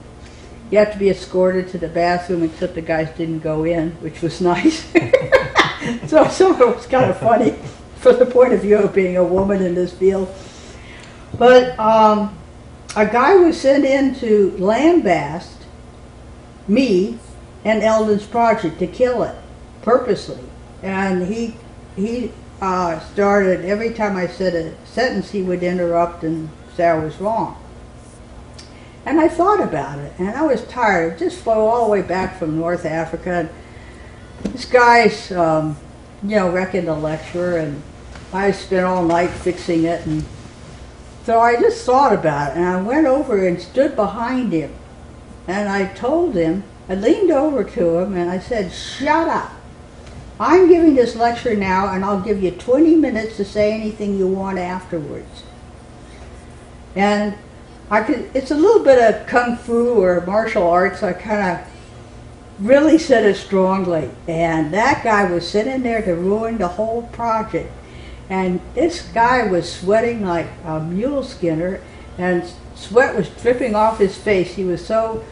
you have to be escorted to the bathroom, except the guys didn't go in, which was nice. So some of it was kind of funny from the point of view of being a woman in this field. But a guy was sent in to lambast me and Eldon's project to kill it purposely. And he started, every time I said a sentence, he would interrupt and say I was wrong. And I thought about it, and I was tired. It just flew all the way back from North Africa. This guy's, wrecking the lecture, and I spent all night fixing it, and so I just thought about it, and I went over and stood behind him, and I told him, I leaned over to him, and I said, "Shut up. I'm giving this lecture now, and I'll give you 20 minutes to say anything you want afterwards." And it's a little bit of kung fu or martial arts. I kind of really said it strongly. And that guy was sitting there to ruin the whole project. And this guy was sweating like a mule skinner, and sweat was dripping off his face. He was so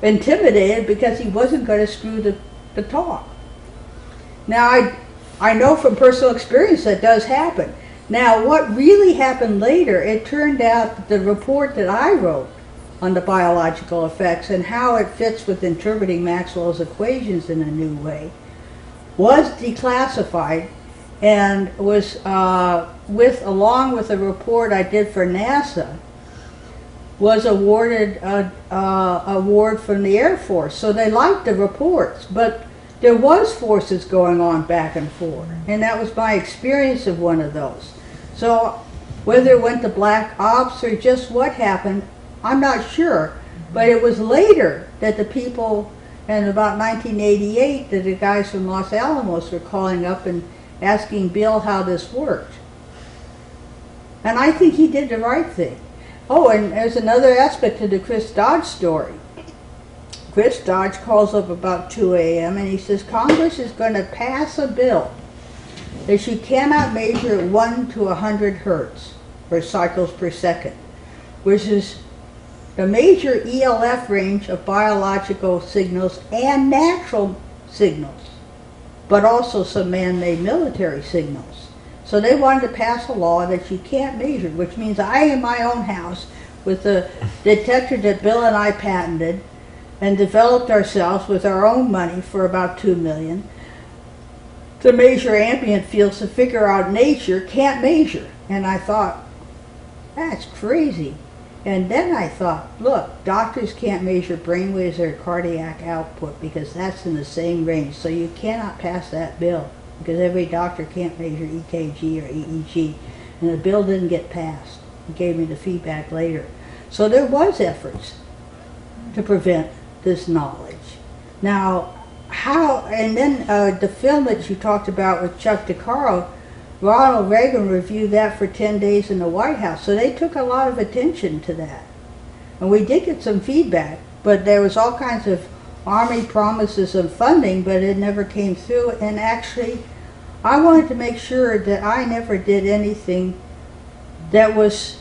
intimidated because he wasn't going to screw the talk. Now, I know from personal experience that does happen. Now, what really happened later, it turned out that the report that I wrote on the biological effects and how it fits with interpreting Maxwell's equations in a new way was declassified and was, along with a report I did for NASA, was awarded an award from the Air Force. So they liked the reports, but there was forces going on back and forth, and that was my experience of one of those. So whether it went to black ops or just what happened, I'm not sure. But it was later that the people, in about 1988, that the guys from Los Alamos were calling up and asking Bill how this worked. And I think he did the right thing. Oh, and there's another aspect to the Chris Dodge story. Chris Dodge calls up about 2 a.m. and he says Congress is going to pass a bill that you cannot measure 1 to 100 hertz, or cycles per second, which is the major ELF range of biological signals and natural signals, but also some man-made military signals. So they wanted to pass a law that you can't measure, which means I, in my own house, with a detector that Bill and I patented and developed ourselves with our own money for about $2 million, to measure ambient fields to figure out nature, can't measure. And I thought, that's crazy. And then I thought, look, doctors can't measure brainwaves or cardiac output because that's in the same range. So you cannot pass that bill because every doctor can't measure EKG or EEG. And the bill didn't get passed. He gave me the feedback later. So there was efforts to prevent this knowledge. Now, how, and then the film that you talked about with Chuck DeCaro, Ronald Reagan reviewed that for 10 days in the White House. So they took a lot of attention to that. And we did get some feedback, but there was all kinds of Army promises of funding, but it never came through. And actually, I wanted to make sure that I never did anything that was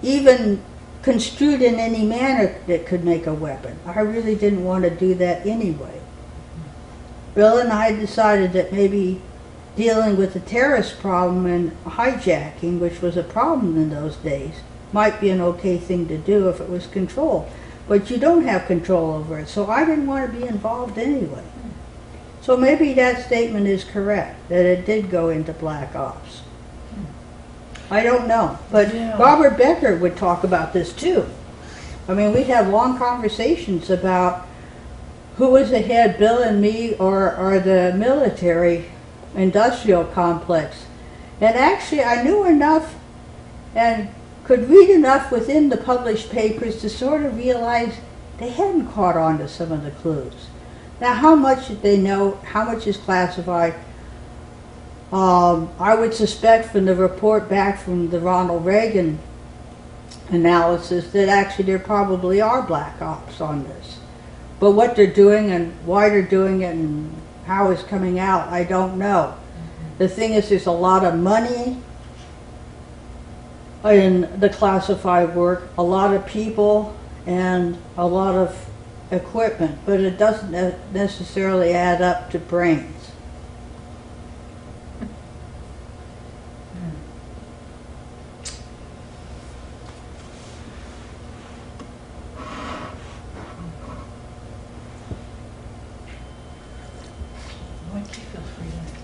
even construed in any manner that could make a weapon. I really didn't want to do that anyway. Bill and I decided that maybe dealing with the terrorist problem and hijacking, which was a problem in those days, might be an okay thing to do if it was controlled. But you don't have control over it, so I didn't want to be involved anyway. So maybe that statement is correct, that it did go into black ops. I don't know, but yeah. Robert Becker would talk about this too. I mean, we'd have long conversations about who was ahead, Bill and me, or the military industrial complex. And actually, I knew enough and could read enough within the published papers to sort of realize they hadn't caught on to some of the clues. Now, how much did they know? How much is classified? I would suspect from the report back from the Ronald Reagan analysis that actually there probably are black ops on this. But what they're doing and why they're doing it and how it's coming out, I don't know. The thing is, there's a lot of money in the classified work, a lot of people, and a lot of equipment, but it doesn't necessarily add up to brains.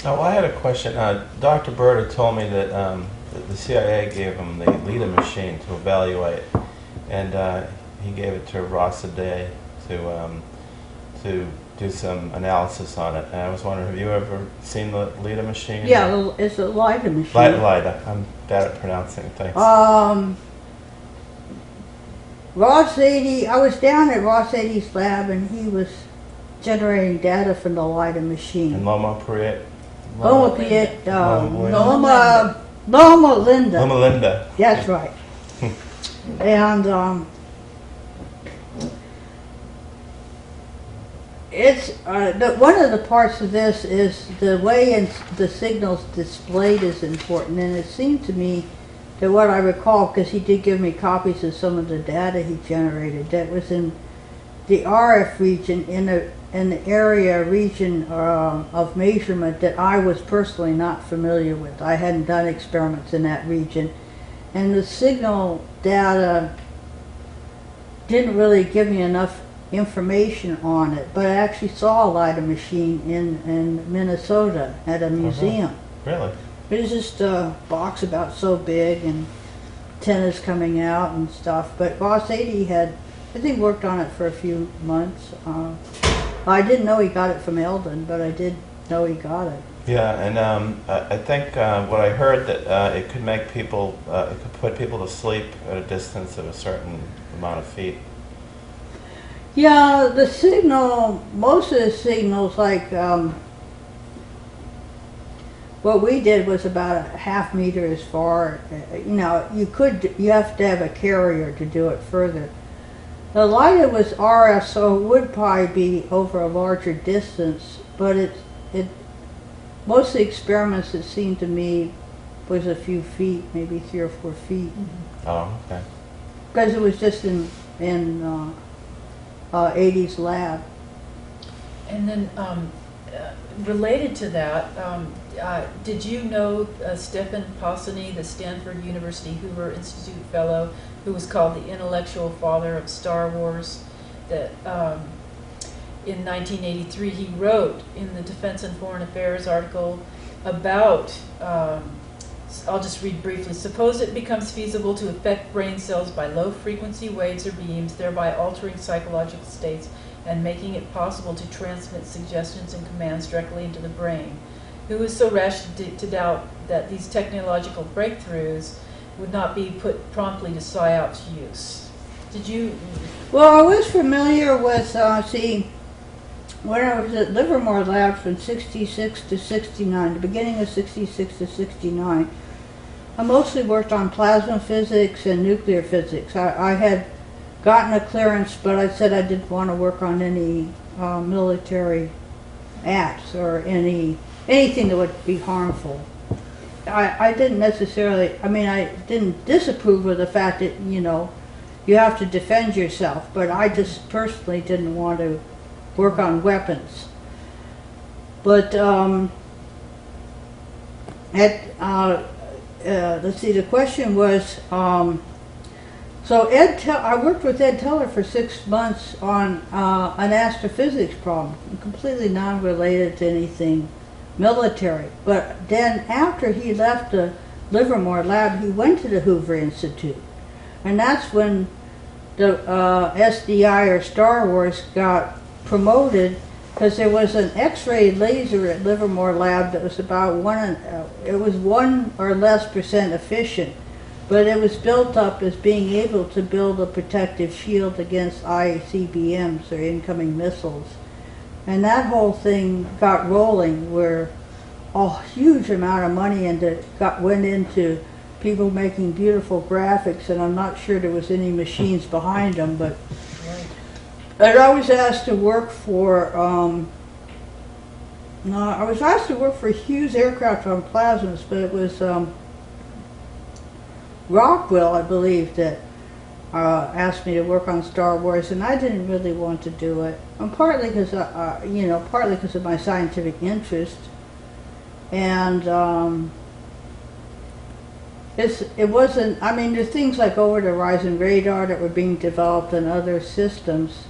Oh, I had a question. Dr. Bird told me that the CIA gave him the Leda machine to evaluate, and he gave it to Ross a day to do some analysis on it. And I was wondering, have you ever seen the LIDA machine? Yeah, it's a LIDA machine. LIDA. I'm bad at pronouncing things. Ross 80, I was down at Ross 80's lab and he was generating data from the LIDA machine. And Loma Prieta? Loma Linda. Loma Linda. That's right. And it's one of the parts of this is the way the signals displayed is important, and it seemed to me that what I recall, because he did give me copies of some of the data he generated, that was in the RF region, in an area region of measurement that I was personally not familiar with. I hadn't done experiments in that region, and the signal data didn't really give me enough information on it, but I actually saw a LIDA machine in Minnesota at a museum. Really? It was just a box about so big and antennas coming out and stuff. But Ross 80 had, I think, worked on it for a few months. I didn't know he got it from Eldon, but I did know he got it. Yeah, and I think what I heard that it could make people, it could put people to sleep at a distance of a certain amount of feet. Yeah, the signal, most of the signals, like what we did was about a half meter as far. You know, you have to have a carrier to do it further. The LIDA was RF, so it would probably be over a larger distance, but most of the experiments, it seemed to me, was a few feet, maybe 3 or 4 feet. Mm-hmm. Oh, okay. Because it was just in 80's lab. And then related to that, did you know Stephen Possony, the Stanford University Hoover Institute Fellow, who was called the intellectual father of Star Wars, that in 1983 he wrote in the Defense and Foreign Affairs article about, I'll just read briefly, suppose it becomes feasible to affect brain cells by low frequency waves or beams, thereby altering psychological states and making it possible to transmit suggestions and commands directly into the brain. Who is so rash to doubt that these technological breakthroughs would not be put promptly to PSYOPs use? Did you? Well, I was familiar with, when I was at Livermore Lab from 66 to 69, the beginning of 66 to 69, I mostly worked on plasma physics and nuclear physics. I had gotten a clearance, but I said I didn't want to work on any military apps or anything that would be harmful. I didn't necessarily, I didn't disapprove of the fact that, you have to defend yourself, but I just personally didn't want to work on weapons. But let's see, the question was, so I worked with Ed Teller for 6 months on an astrophysics problem, completely non-related to anything military. But then after he left the Livermore Lab, he went to the Hoover Institute. And that's when the SDI, or Star Wars, got promoted, because there was an X-ray laser at Livermore Lab that was about 1 or less % efficient, but it was built up as being able to build a protective shield against ICBMs, or incoming missiles. And that whole thing got rolling, where a huge amount of money went into people making beautiful graphics, and I'm not sure there was any machines behind them, but I was asked to work for Hughes Aircraft on plasmas, but it was Rockwell, I believe, that asked me to work on Star Wars, and I didn't really want to do it. And partly because of my scientific interest, and it wasn't. There's things like over-the-horizon radar that were being developed and other systems.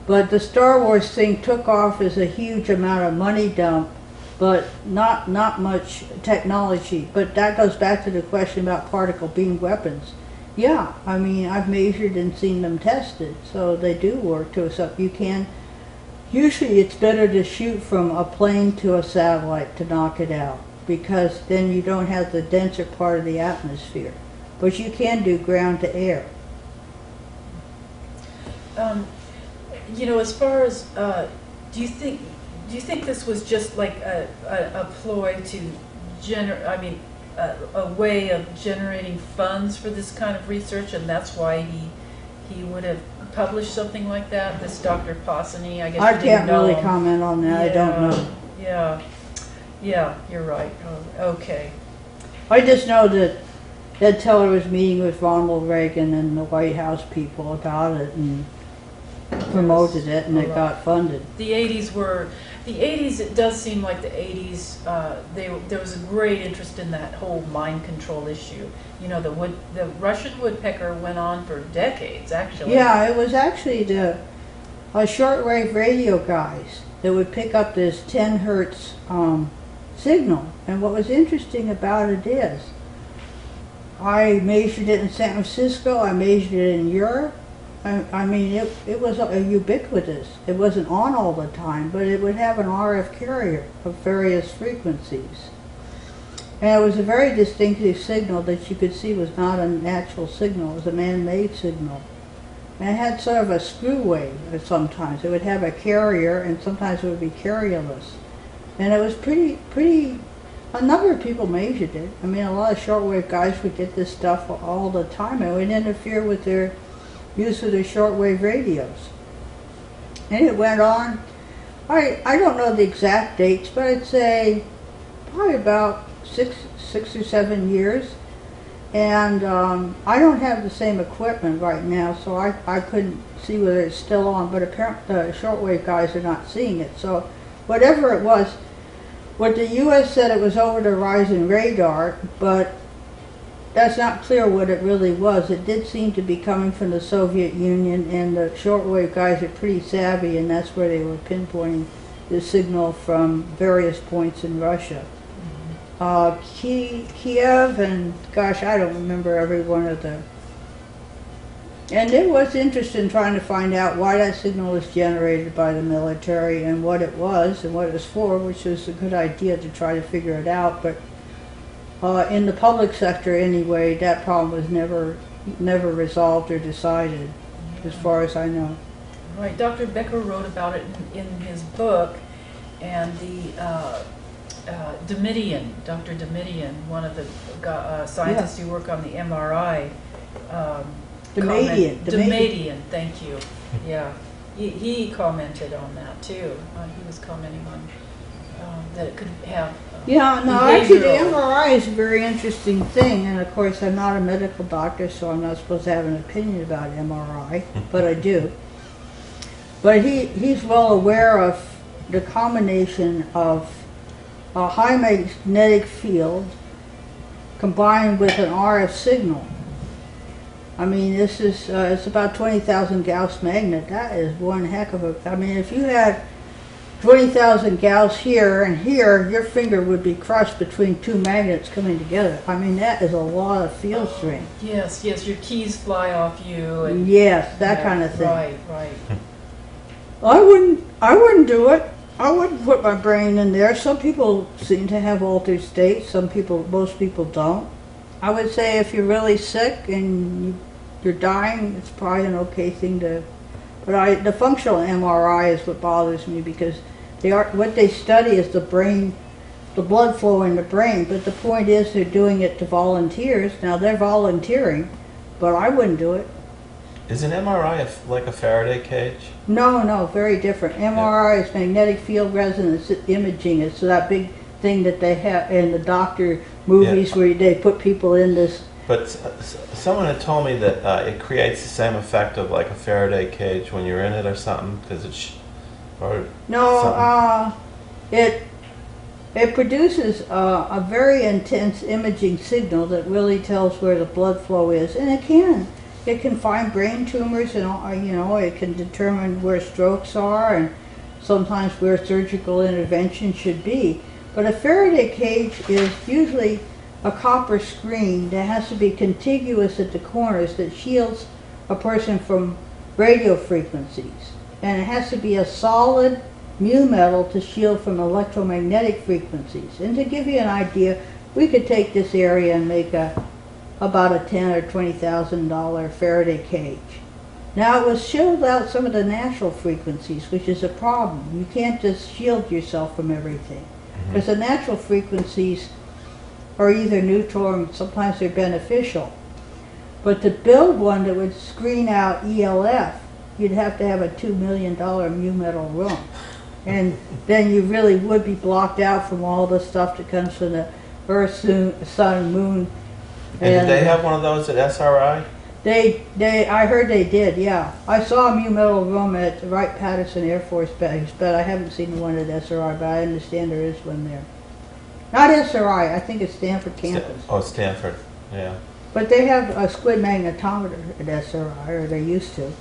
But the Star Wars thing took off as a huge amount of money dump, but not much technology. But that goes back to the question about particle beam weapons. Yeah, I've measured and seen them tested, so they do work to us up. You Usually it's better to shoot from a plane to a satellite to knock it out, because then you don't have the denser part of the atmosphere. But you can do ground to air. As far as, do you think this was just like a ploy to a way of generating funds for this kind of research, and that's why he would have published something like that? This Dr. Posany, I guess I you didn't can't know really him. comment on that. I don't know. Yeah, you're right. Oh, okay. I just know that Ed Teller was meeting with Ronald Reagan and the White House people about it and promoted it, and it got funded. The 80s, it does seem like the 80s, there was a great interest in that whole mind control issue. The Russian woodpecker went on for decades, actually. Yeah, it was actually the shortwave radio guys that would pick up this 10 hertz signal. And what was interesting about it is, I measured it in San Francisco, I measured it in Europe. I mean, it was ubiquitous. It wasn't on all the time, but it would have an RF carrier of various frequencies. And it was a very distinctive signal that you could see was not a natural signal. It was a man-made signal. And it had sort of a screw wave sometimes. It would have a carrier, and sometimes it would be carrierless. And it was pretty, a number of people measured it. I mean, a lot of shortwave guys would get this stuff all the time. It would interfere with their use of the shortwave radios. And it went on, I don't know the exact dates, but I'd say probably about six or 7 years. And I don't have the same equipment right now, so I couldn't see whether it's still on, but apparently the shortwave guys are not seeing it. So whatever it was, what the U.S. said, it was over the horizon radar, but that's not clear what it really was. It did seem to be coming from the Soviet Union, and the shortwave guys are pretty savvy, and that's where they were pinpointing the signal from various points in Russia. Kiev, and gosh, I don't remember every one of them. And there was interest in trying to find out why that signal was generated by the military and what it was and what it was for, which was a good idea to try to figure it out. But in the public sector anyway, that problem was never resolved or decided, as far as I know. Right, Dr. Becker wrote about it in his book, and the Dr. Dimidian, one of the scientists who work on the MRI. Dimidian, thank you. Yeah, he commented on that too. He was commenting on that it could have. Yeah, no, actually the MRI is a very interesting thing, and of course I'm not a medical doctor, so I'm not supposed to have an opinion about MRI, but I do. But he's well aware of the combination of a high magnetic field combined with an RF signal. I mean, this is, it's about 20,000 Gauss magnet. That is one heck of a, I mean, if you had 20,000 Gauss here and here, your finger would be crushed between two magnets coming together. I mean, that is a lot of field strength. Yes, your keys fly off you. And, yes, that kind of thing. Right. I wouldn't do it. I wouldn't put my brain in there. Some people seem to have altered states. Most people don't. I would say if you're really sick and you're dying, it's probably an okay thing to. But the functional MRI is what bothers me, because what they study is the brain, the blood flow in the brain. But the point is, they're doing it to volunteers. Now they're volunteering, but I wouldn't do it. Is an MRI like a Faraday cage? No, very different. MRI is magnetic field resonance imaging. It's that big thing that they have in the doctor movies where they put people in this. But someone had told me that it creates the same effect of like a Faraday cage when you're in it or something, because it's it produces a very intense imaging signal that really tells where the blood flow is, and it can find brain tumors, and it can determine where strokes are and sometimes where surgical intervention should be. But a Faraday cage is usually a copper screen that has to be contiguous at the corners that shields a person from radio frequencies. and it has to be a solid mu metal to shield from electromagnetic frequencies. And to give you an idea, we could take this area and make about a $10,000 or $20,000 Faraday cage. Now it will shield out some of the natural frequencies, which is a problem. You can't just shield yourself from everything, because the natural frequencies are either neutral or sometimes they're beneficial. But to build one that would screen out ELF, you'd have to have a $2 million mu metal room. And then you really would be blocked out from all the stuff that comes from the Earth, Sun, Moon. And did they have one of those at SRI? I heard they did, yeah. I saw a mu metal room at Wright-Patterson Air Force Base, but I haven't seen one at SRI, but I understand there is one there. Not SRI, I think it's Stanford campus. Stanford, yeah. But they have a squid magnetometer at SRI, or they used to.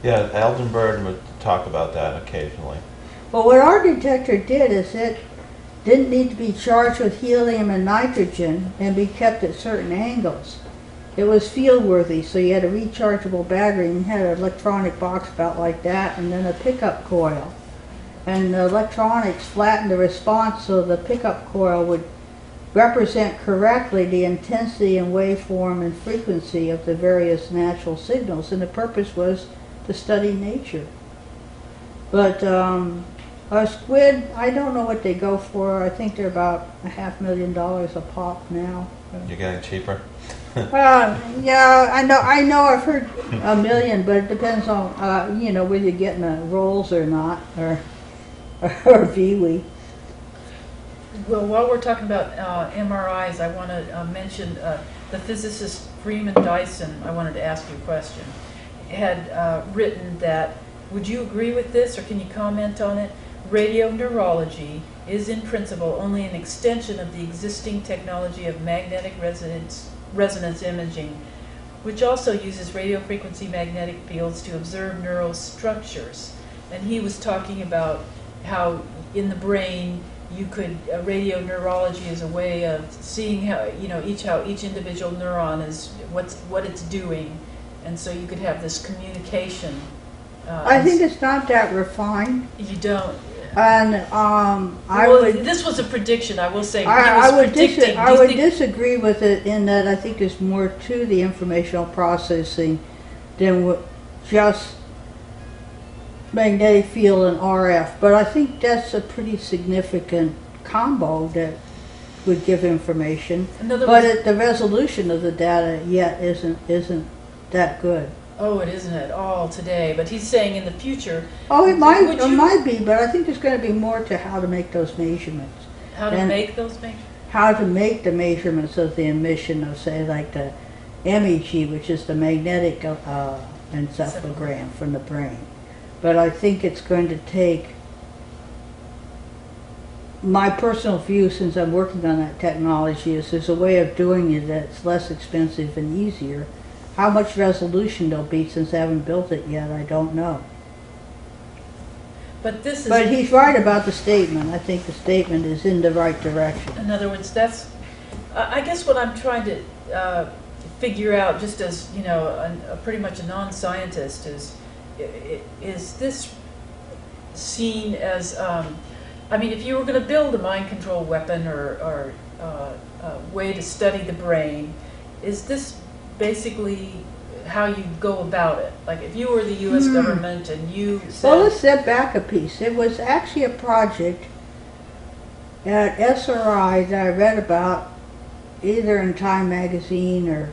Yeah, Alden Bird would talk about that occasionally. Well, what our detector did is it didn't need to be charged with helium and nitrogen and be kept at certain angles. It was field worthy, so you had a rechargeable battery and had an electronic box about like that, and then a pickup coil. And the electronics flattened the response so the pickup coil would represent correctly the intensity and waveform and frequency of the various natural signals, and the purpose was to study nature. But a squid, I don't know what they go for. I think they're about $500,000 a pop now. You're getting cheaper? Yeah, I know I've heard $1 million, but it depends on, whether you're getting a Rolls or not, or Viewey. Well, while we're talking about MRIs, I want to mention the physicist Freeman Dyson. I wanted to ask you a question. Had written that, would you agree with this, or can you comment on it? Radioneurology is in principle only an extension of the existing technology of magnetic resonance imaging, which also uses radio frequency magnetic fields to observe neural structures. And he was talking about how in the brain you could radioneurology is a way of seeing how each individual neuron is what it's doing, and so you could have this communication. I think it's not that refined. You don't. And this was a prediction. I will say I would disagree with it in that I think there's more to the informational processing than just magnetic field and RF. But I think that's a pretty significant combo that would give information. But the resolution of the data yet isn't that good. Oh, it isn't at all today. But he's saying in the future. Oh, it might be, but I think there's going to be more to how to make those measurements. How to make those measurements? How to make the measurements of the emission of, say, like the MEG, which is the magnetic encephalogram from the brain. But I think it's going to take, my personal view, since I'm working on that technology, is there's a way of doing it that's less expensive and easier. How much resolution there'll be, since I haven't built it yet, I don't know. But he's right about the statement. I think the statement is in the right direction. In other words, that's, I guess what I'm trying to figure out, just as, pretty much a non-scientist, is this seen as, if you were going to build a mind control weapon or a way to study the brain, is this basically how you go about it? Like if you were the U.S. government and you said... Well, let's step back a piece. It was actually a project at SRI that I read about either in Time magazine or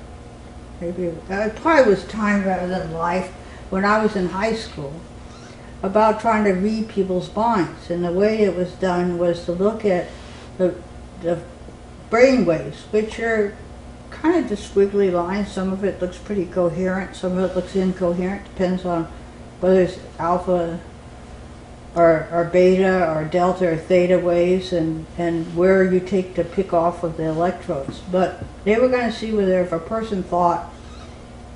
maybe it probably was Time rather than Life when I was in high school, about trying to read people's minds. And the way it was done was to look at the brain waves, which are kind of just squiggly lines. Some of it looks pretty coherent, some of it looks incoherent, depends on whether it's alpha or beta or delta or theta waves and where you take the pick off of the electrodes. But they were going to see whether if a person thought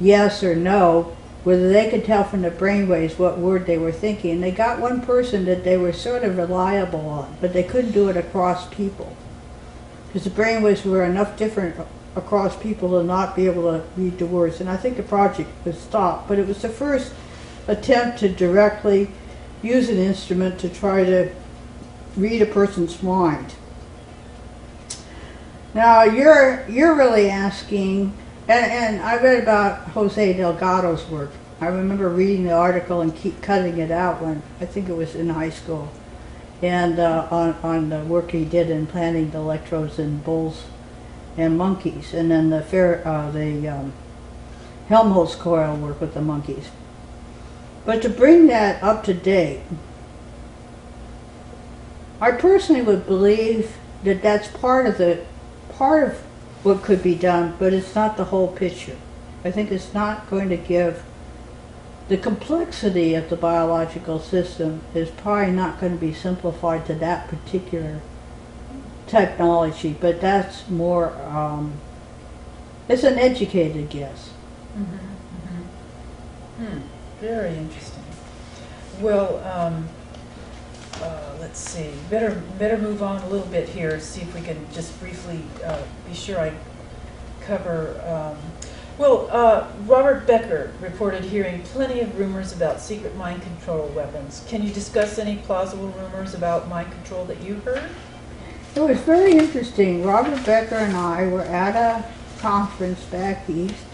yes or no, whether they could tell from the brain waves what word they were thinking. And they got one person that they were sort of reliable on, but they couldn't do it across people, because the brain waves were enough different across people to not be able to read the words. And I think the project was stopped, but it was the first attempt to directly use an instrument to try to read a person's mind. Now you're really asking, and I read about Jose Delgado's work. I remember reading the article and keep cutting it out when I think it was in high school, and on the work he did in planting the electrodes in bulls and monkeys, and then the Helmholtz coil work with the monkeys. But to bring that up to date, I personally would believe that that's part of what could be done, but it's not the whole picture. I think it's not going to give the complexity of the biological system is probably not going to be simplified to that particular technology, but that's more, it's an educated guess. Very interesting. Well, let's see. Better move on a little bit here. See if we can just briefly be sure I cover. Robert Becker reported hearing plenty of rumors about secret mind control weapons. Can you discuss any plausible rumors about mind control that you heard? It was very interesting. Robert Becker and I were at a conference back east.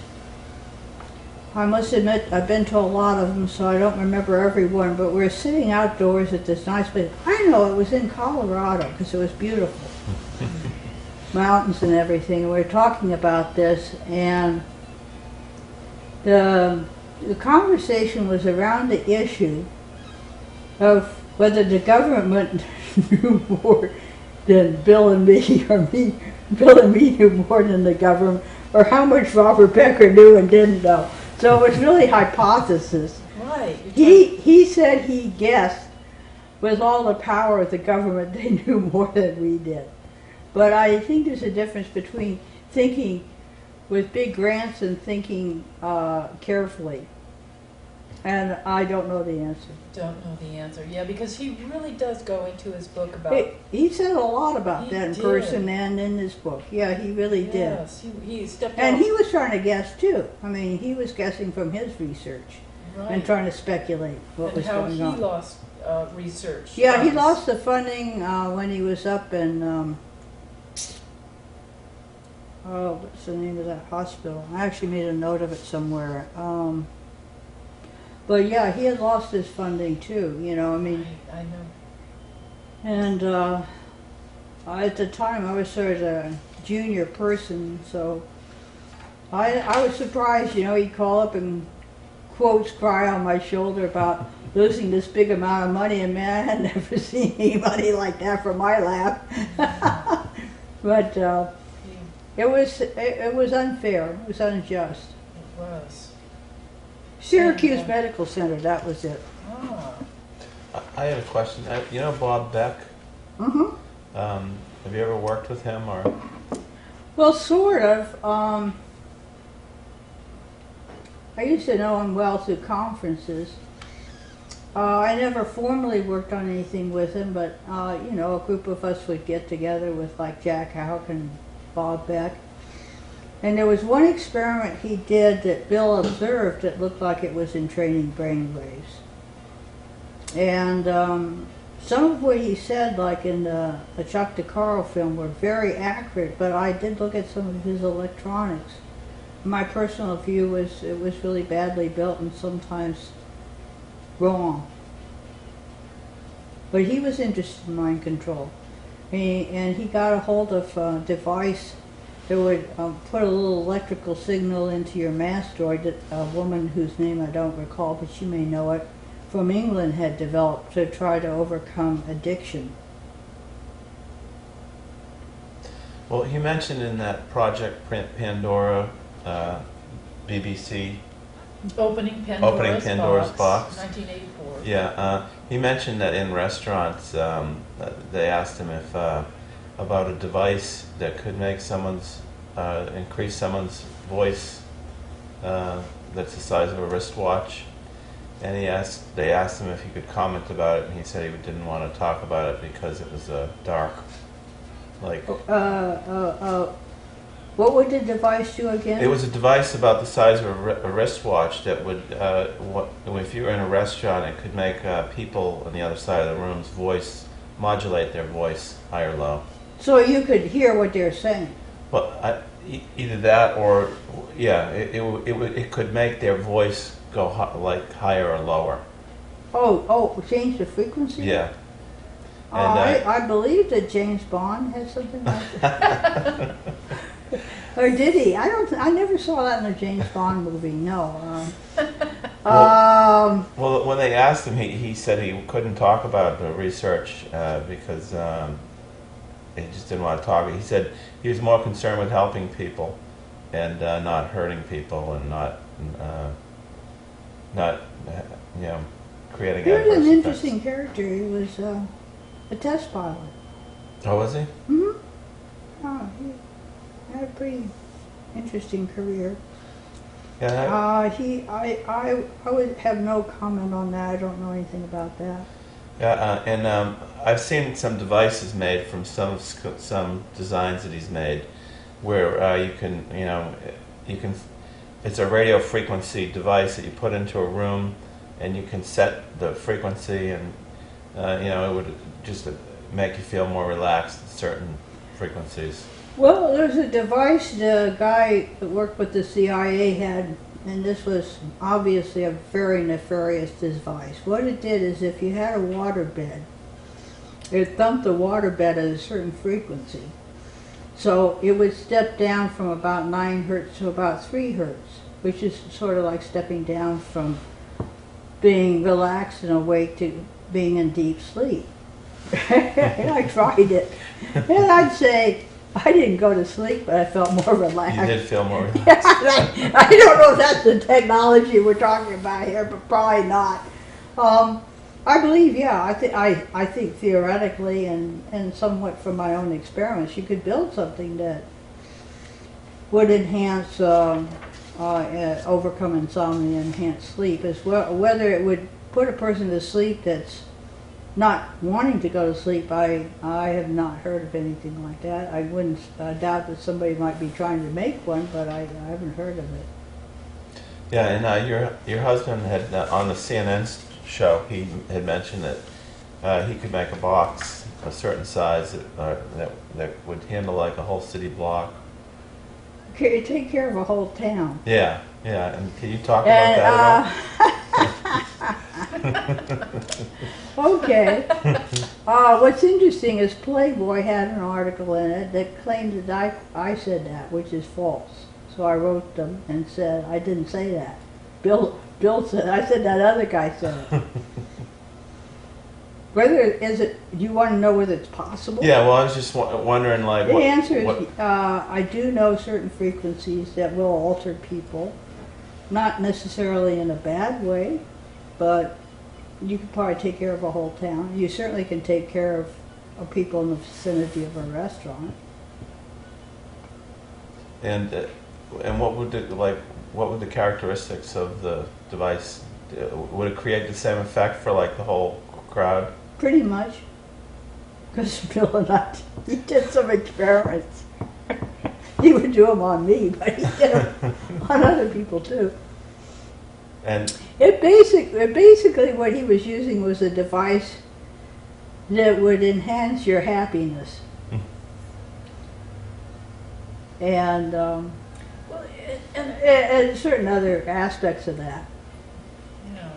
I must admit, I've been to a lot of them, so I don't remember every one, but we're sitting outdoors at this nice place. I know it was in Colorado, because it was beautiful. Mountains and everything. And we were talking about this, and the conversation was around the issue of whether the government knew more than Bill and me, or Bill and me knew more than the government, or how much Robert Becker knew and didn't know. So it was really hypothesis. Right. He said he guessed with all the power of the government they knew more than we did. But I think there's a difference between thinking with big grants and thinking carefully. And I don't know the answer. Don't know the answer. Yeah, because he really does go into his book about... He said a lot about that in person and in his book. Yeah, he really did. Yes, he stepped out. And he was trying to guess too. I mean, he was guessing from his research and trying to speculate what was going on. And how he lost research. Yeah, he lost the funding when he was up in... what's the name of that hospital? I actually made a note of it somewhere. But yeah, he had lost his funding too, you know, I mean. I know. And at the time I was sort of a junior person, so I was surprised, you know, he'd call up and quotes cry on my shoulder about losing this big amount of money, and man, I had never seen any money like that from my lab. But it was unfair, it was unjust. It was. Syracuse Medical Center, that was it. Ah. I had a question. You know Bob Beck? Mm-hmm. Have you ever worked with him, or? Well, sort of. I used to know him well through conferences. I never formally worked on anything with him, but you know, a group of us would get together with like Jack Houck and Bob Beck. And there was one experiment he did that Bill observed that looked like it was in training brain waves. And some of what he said, like in the Chuck DeCaro film, were very accurate, but I did look at some of his electronics. My personal view was it was really badly built and sometimes wrong. But he was interested in mind control. And he got a hold of a device that would put a little electrical signal into your mastoid that a woman whose name I don't recall, but you may know it, from England had developed to try to overcome addiction. Well, he mentioned in that Project Pandora, BBC, Opening Pandora's Box, 1984. Yeah, he mentioned that in restaurants, they asked him if about a device that could make increase someone's voice that's the size of a wristwatch, and they asked him if he could comment about it, and he said he didn't want to talk about it because it was dark. Like What would the device do again? It was a device about the size of a wristwatch that would, if you were in a restaurant, it could make people on the other side of the room's voice, modulate their voice high or low. So you could hear what they're saying. Well, either that or, yeah, it could make their voice go like higher or lower. Oh, change the frequency? Yeah. I believe that James Bond had something like that. Or did he? I never saw that in a James Bond movie. No. Well, when they asked him, he said he couldn't talk about the research because he just didn't want to talk. He said he was more concerned with helping people and not hurting people and not creating He was adverse an effects. interesting character. He was a test pilot. Oh, was he? Mm-hmm. Oh, he had a pretty interesting career. Yeah. I would have no comment on that. I don't know anything about that. Yeah, and I've seen some devices made from some designs that he's made, where you can. It's a radio frequency device that you put into a room, and you can set the frequency, and it would just make you feel more relaxed at certain frequencies. Well, there's a device the guy that worked with the CIA had, and this was obviously a very nefarious device. What it did is if you had a waterbed, it thumped the waterbed at a certain frequency. So it would step down from about 9 hertz to about 3 hertz, which is sort of like stepping down from being relaxed and awake to being in deep sleep. And I tried it. And I'd say, I didn't go to sleep, but I felt more relaxed. You did feel more relaxed. I don't know if that's the technology we're talking about here, but probably not. I believe, yeah, I think theoretically and somewhat from my own experiments, you could build something that would enhance, overcome insomnia, enhance sleep, as well. Whether it would put a person to sleep that's not wanting to go to sleep, I have not heard of anything like that. I wouldn't doubt that somebody might be trying to make one, but I haven't heard of it. Yeah, and your husband had on the CNN show, he had mentioned that he could make a box a certain size that would handle like a whole city block. Take care of a whole town. Yeah, and can you talk about that at all? Okay. What's interesting is Playboy had an article in it that claimed that I said that, which is false. So I wrote them and said, I didn't say that. Bill said, I said that other guy said it. Do you want to know whether it's possible? Yeah, well, I was just wondering, like, the answer is, I do know certain frequencies that will alter people, not necessarily in a bad way, but you could probably take care of a whole town. You certainly can take care of people in the vicinity of a restaurant. And what would the characteristics of the device? Would it create the same effect for like the whole crowd? Pretty much, because Bill and I, he did some experiments. He would do them on me, but he did them on other people too. And basically what he was using was a device that would enhance your happiness. And and certain other aspects of that. Yeah.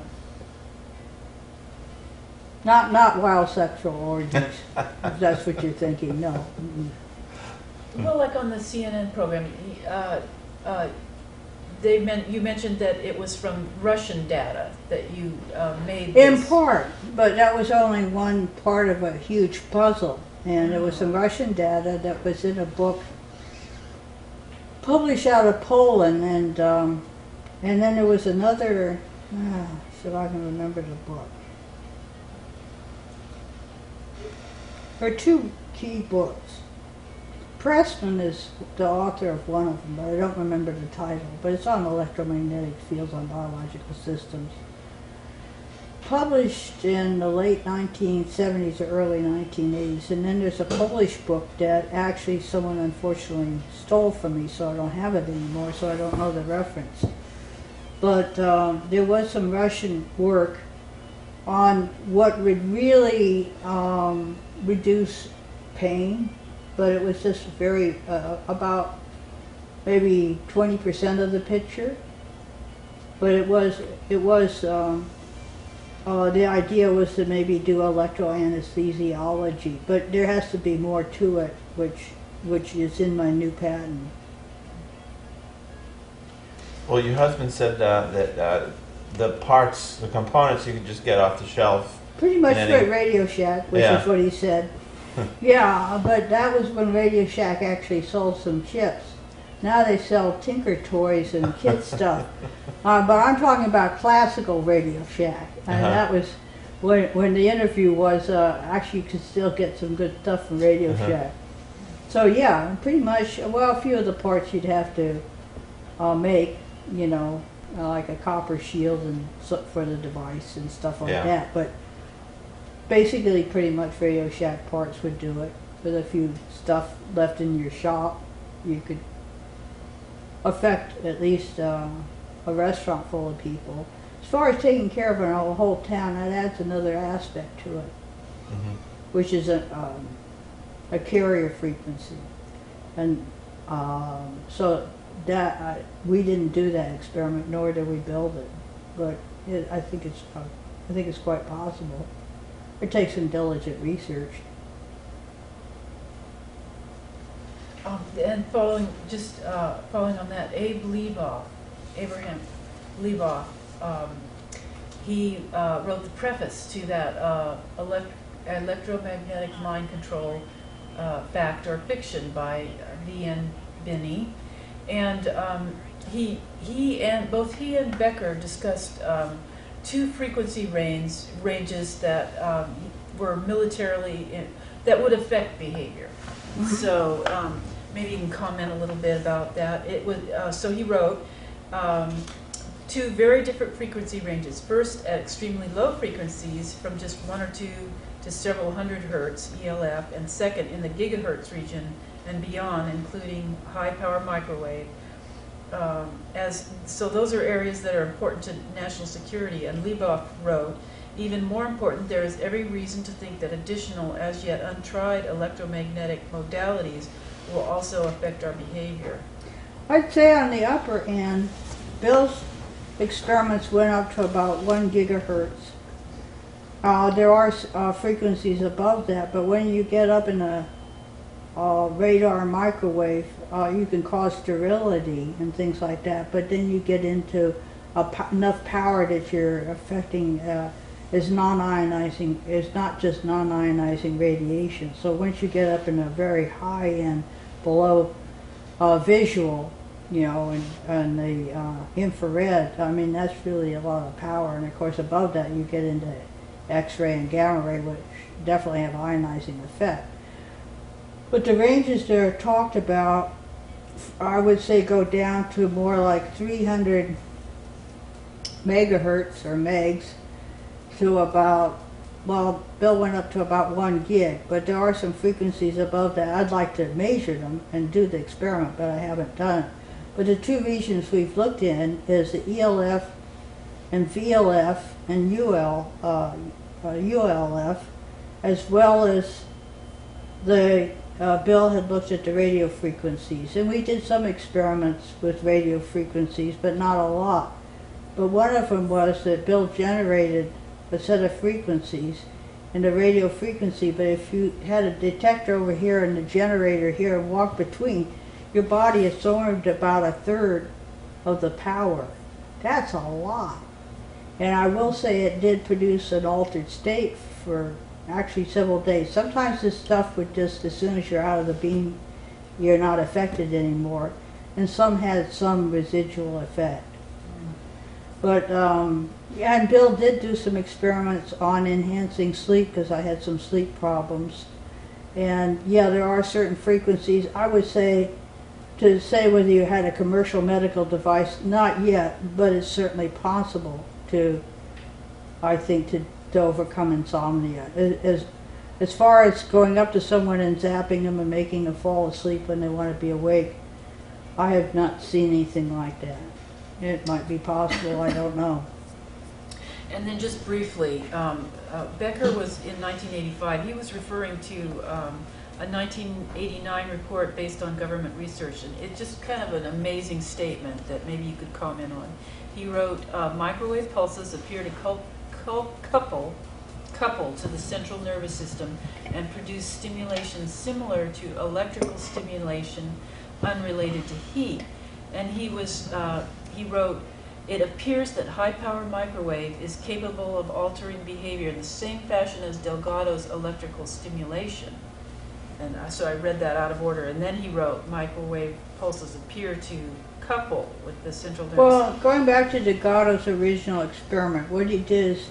Not wild sexual orgies, if that's what you're thinking. No. Mm-mm. Well, like on the CNN program, you mentioned that it was from Russian data that you made this. In part, but that was only one part of a huge puzzle. And it was some Russian data that was in a book published out of Poland, and then there was another, so I can remember the book. There are two key books. Preston is the author of one of them, but I don't remember the title, but it's on electromagnetic fields on biological systems. published in the late 1970s or early 1980s, and then there's a Polish book that actually someone unfortunately stole from me, so I don't have it anymore, so I don't know the reference. But there was some Russian work on what would really reduce pain, but it was just very, about maybe 20% of the picture. But the idea was to maybe do electroanesthesiology, but there has to be more to it, which is in my new patent. Well, your husband said that the parts, the components, you could just get off the shelf. Pretty much in for any- Radio Shack, which Yeah. is what he said. Yeah, but that was when Radio Shack actually sold some chips. Now they sell Tinker Toys and kid stuff. But I'm talking about classical Radio Shack. And that was when the interview was, actually you could still get some good stuff from Radio Shack. So yeah, pretty much, well, a few of the parts you'd have to make, you know, like a copper shield and for the device and stuff like that. But basically pretty much Radio Shack parts would do it. With a few stuff left in your shop, you could affect at least a restaurant full of people. As far as taking care of a whole town, that adds another aspect to it, which is a carrier frequency. And so that we didn't do that experiment, nor did we build it. But I think it's quite possible. It takes some diligent research. And following on that, Abraham Leboff, he wrote the preface to that electromagnetic mind control fact or fiction by V.N. Binney, and both he and Becker discussed two frequency ranges that were militarily that would affect behavior. So maybe you can comment a little bit about that. It would. So he wrote two very different frequency ranges. First, at extremely low frequencies, from just 1 or 2 to several hundred hertz (ELF), and second in the gigahertz region and beyond, including high power microwave. So those are areas that are important to national security. And Leboff wrote, even more important, there is every reason to think that additional, as yet untried electromagnetic modalities will also affect our behavior. I'd say on the upper end, Bill's experiments went up to about 1 gigahertz. There are frequencies above that, but when you get up in a radar microwave, you can cause sterility and things like that, but then you get into enough power that you're affecting is non-ionizing, is not just non-ionizing radiation. So once you get up in a very high end, below visual, you know, and the infrared, I mean, that's really a lot of power. And of course above that you get into X-ray and gamma ray, which definitely have ionizing effect. But the ranges that are talked about, I would say, go down to more like 300 megahertz or megs to about, well, Bill went up to about 1 gig, but there are some frequencies above that. I'd like to measure them and do the experiment, but I haven't done it. But the two regions we've looked in is the ELF and VLF and ULF, as well as the Bill had looked at the radio frequencies, and we did some experiments with radio frequencies, but not a lot. But one of them was that Bill generated a set of frequencies in the radio frequency, but if you had a detector over here and the generator here and walk between, your body absorbed about 1/3 of the power. That's a lot. And I will say it did produce an altered state for actually several days. Sometimes this stuff would just, as soon as you're out of the beam, you're not affected anymore. And some had some residual effect. But, yeah, and Bill did do some experiments on enhancing sleep because I had some sleep problems. And yeah, there are certain frequencies. I would say, to say whether you had a commercial medical device, not yet, but it's certainly possible to I think, to overcome insomnia. As far as going up to someone and zapping them and making them fall asleep when they want to be awake, I have not seen anything like that. It might be possible, I don't know. And then just briefly, Becker was in 1985, he was referring to a 1989 report based on government research, and it's just kind of an amazing statement that maybe you could comment on. He wrote, microwave pulses appear to couple to the central nervous system and produce stimulation similar to electrical stimulation unrelated to heat. And he wrote, it appears that high-power microwave is capable of altering behavior in the same fashion as Delgado's electrical stimulation. And so I read that out of order. And then he wrote, microwave pulses appear to couple with the central nervous system. Well, going back to Delgado's original experiment, what he did is,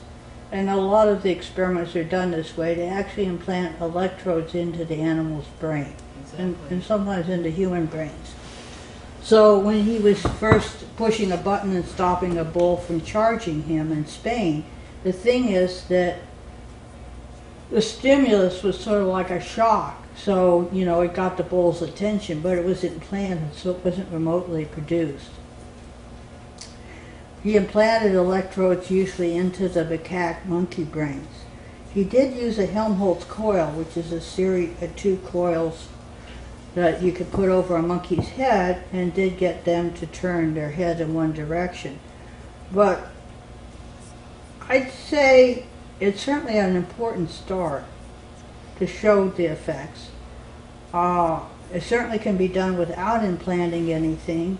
and a lot of the experiments are done this way, they actually implant electrodes into the animal's brain, and sometimes into human brains. So when he was first pushing a button and stopping a bull from charging him in Spain, the thing is that the stimulus was sort of like a shock. So, it got the bull's attention, but it was implanted, so it wasn't remotely produced. He implanted electrodes usually into the macaque monkey brains. He did use a Helmholtz coil, which is a series of 2 coils that you could put over a monkey's head, and did get them to turn their head in one direction. But I'd say it's certainly an important start to show the effects. It certainly can be done without implanting anything,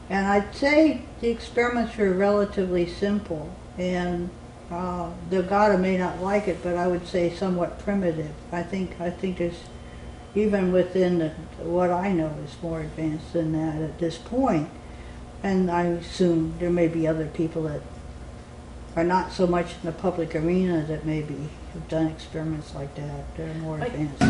and I'd say the experiments are relatively simple, and Delgado may not like it, but I would say somewhat primitive. I think there's, even within what I know, is more advanced than that at this point, and I assume there may be other people that are not so much in the public arena that maybe have done experiments like that. They're more advanced.